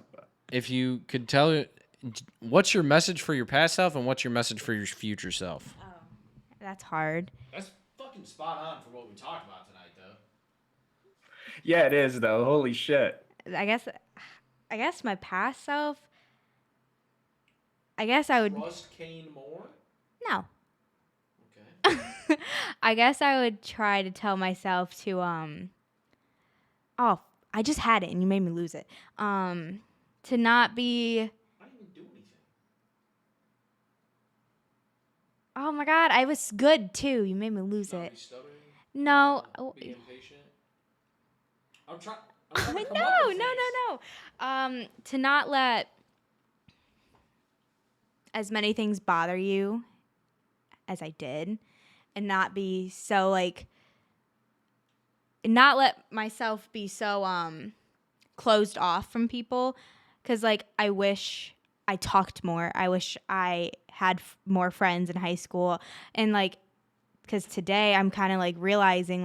if you could tell it, what's your message for your past self and what's your message for your future self? Oh, that's hard. That's fucking spot on for what we talked about tonight, though. Yeah, it is, though. Holy shit. I guess my past self. I guess I would Trust Kane more? No. Okay. I guess I would try to tell myself to Oh, I just had it and you made me lose it. To not be. I didn't even do anything. Oh my God, I was good too. You made me lose it. Be stuttering? No. Be impatient? I'm trying. No. To not let as many things bother you as I did, and not be so not let myself be so closed off from people, because I wish I talked more. I wish I had more friends in high school, and because today I'm kind of realizing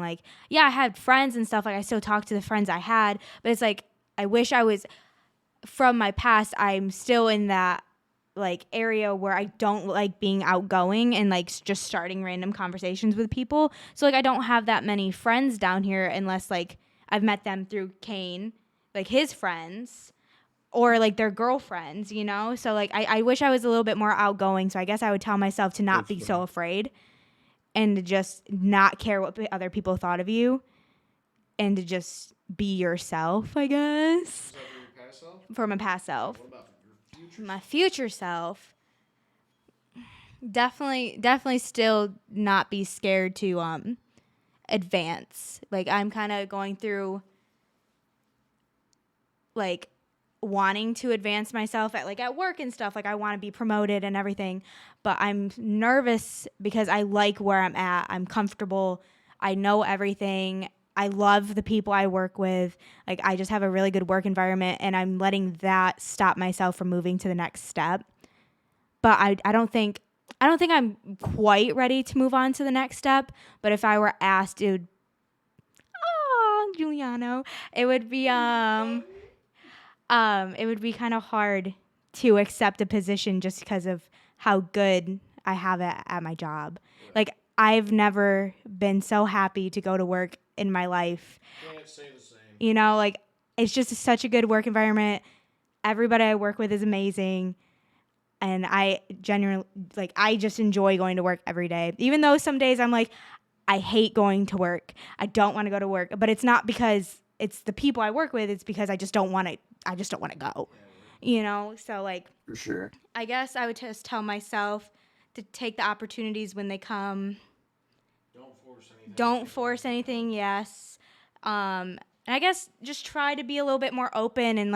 yeah, I had friends and stuff, I still talk to the friends I had, but it's I wish I was, from my past, I'm still in that area where I don't like being outgoing and just starting random conversations with people. So I don't have that many friends down here unless I've met them through Kane, his friends, or their girlfriends, So I wish I was a little bit more outgoing. So I guess I would tell myself to not be so afraid, and to just not care what other people thought of you, and to just be yourself, I guess. Is that for your past self? For my past self. What about your future? My future self, definitely still not be scared to advance. I'm kind of going through wanting to advance myself at work and stuff. I want to be promoted and everything, but I'm nervous because I like where I'm at. I'm comfortable. I know everything. I love the people I work with. I just have a really good work environment, and I'm letting that stop myself from moving to the next step. But I don't think I'm quite ready to move on to the next step. But if I were asked, Giuliano, it would be kind of hard to accept a position just because of how good I have it at my job. I've never been so happy to go to work in my life. Can't say the same. It's just such a good work environment. Everybody I work with is amazing. And I genuinely, I just enjoy going to work every day. Even though some days I'm I hate going to work. I don't want to go to work. But it's not because it's the people I work with. It's because I just don't want to go. So For sure. I guess I would just tell myself to take the opportunities when they come. Don't force anything, yes. And I guess just try to be a little bit more open and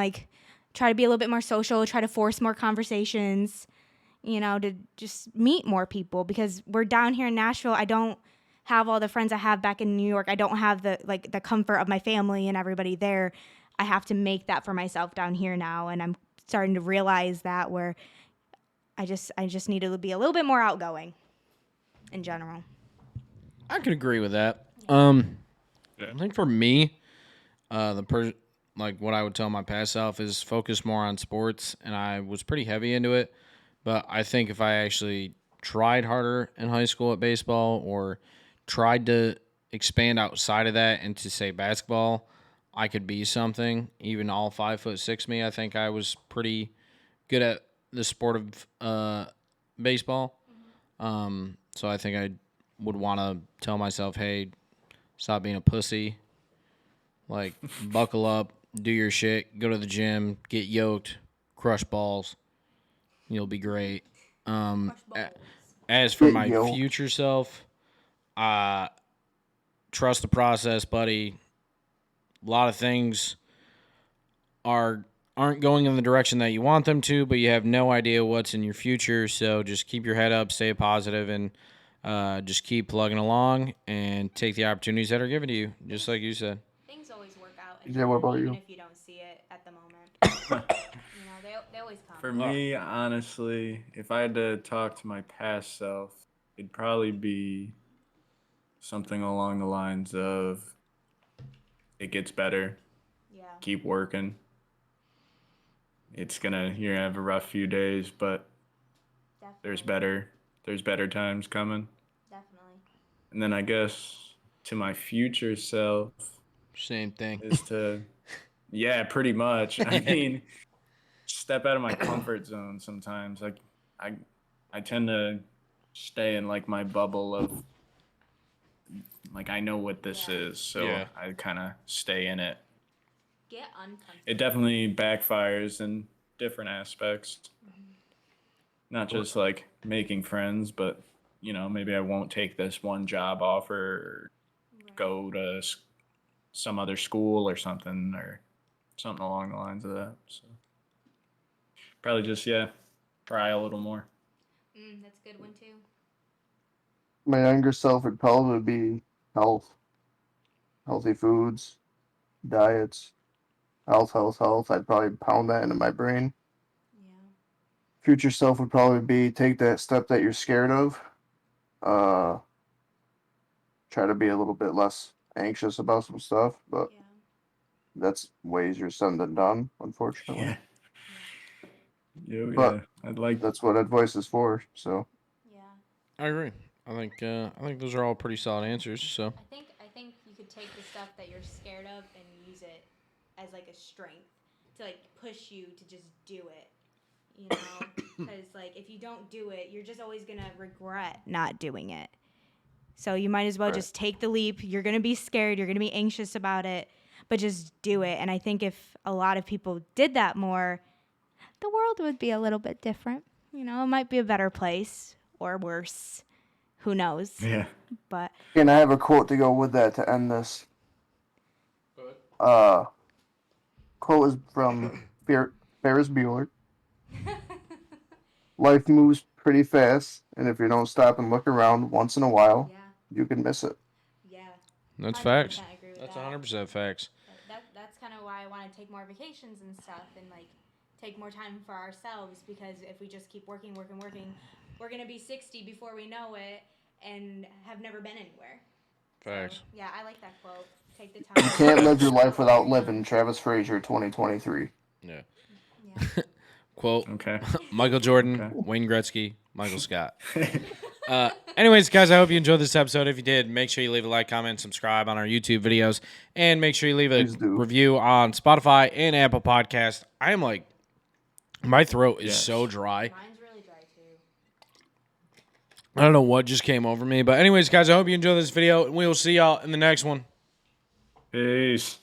try to be a little bit more social, try to force more conversations, to just meet more people, because we're down here in Nashville. I don't have all the friends I have back in New York. I don't have the comfort of my family and everybody there. I have to make that for myself down here now, and I'm starting to realize that, where I just need to be a little bit more outgoing in general. I could agree with that. I think for me, what I would tell my past self is focus more on sports, and I was pretty heavy into it. But I think if I actually tried harder in high school at baseball, or tried to expand outside of that into, say, basketball, I could be something. Even all 5'6" me, I think I was pretty good at the sport of baseball. So I think I would want to tell myself, hey, stop being a pussy. Buckle up, do your shit, go to the gym, get yoked, crush balls. You'll be great. Crush balls. As for Get my yoked. future self, trust the process, buddy. A lot of things aren't going in the direction that you want them to, but you have no idea what's in your future. So just keep your head up, stay positive, and just keep plugging along and take the opportunities that are given to you, just like you said. Things always work out. In Yeah, what about even you? if you don't see it at the moment. They always come. For me, honestly, if I had to talk to my past self, it'd probably be something along the lines of it gets better, Yeah. keep working. You're gonna have a rough few days, but Definitely. there's better times coming. Definitely. And then I guess to my future self Same thing. is to, yeah, pretty much. I mean, step out of my comfort zone sometimes. Like I tend to stay in like my bubble of like I know what this is, so Yeah. I kind of stay in it. Get uncomfortable. It definitely backfires in different aspects. Not just like making friends, but maybe I won't take this one job offer or go to some other school or something along the lines of that. So probably just try a little more. That's a good one too. My younger self would probably be health, healthy foods, diets, health. I'd probably pound that into my brain. Yeah. Future self would probably be take that step that you're scared of. Try to be a little bit less anxious about some stuff, but Yeah. that's way easier said than done, unfortunately. But I'd like. that's what advice is for. So Yeah. I agree. I think those are all pretty solid answers. So I think you could take the stuff that you're scared of and use it as like a strength to like push you to just do it. Because like if you don't do it, you're just always gonna regret not doing it. So you might as well Right. just take the leap. You're gonna be scared. You're gonna be anxious about it, but just do it. And I think if a lot of people did that more, the world would be a little bit different. It might be a better place or worse. Who knows? Yeah. But and I have a quote to go with that to end this. Quote is from Ferris Bueller. Life moves pretty fast, and if you don't stop and look around once in a while, you can miss it. Yeah. that's facts. Agree with That's that. 100% facts. That's kind of why I want to take more vacations and stuff and like take more time for ourselves, because if we just keep working, we're going to be 60 before we know it and have never been anywhere. Facts. So, yeah, I like that quote. Take the You time. can't live your life without living. Travis Frazier, 2023. Yeah. Yeah. Quote: Okay. Michael Jordan, Okay. Wayne Gretzky, Michael Scott. Anyways, guys, I hope you enjoyed this episode. If you did, make sure you leave a like, comment, subscribe on our YouTube videos, and make sure you leave a Please do. review on Spotify and Apple Podcast. I am like, my throat is so dry. Mine's really dry too. I don't know what just came over me. But anyways, guys, I hope you enjoyed this video, and we will see y'all in the next one. Peace.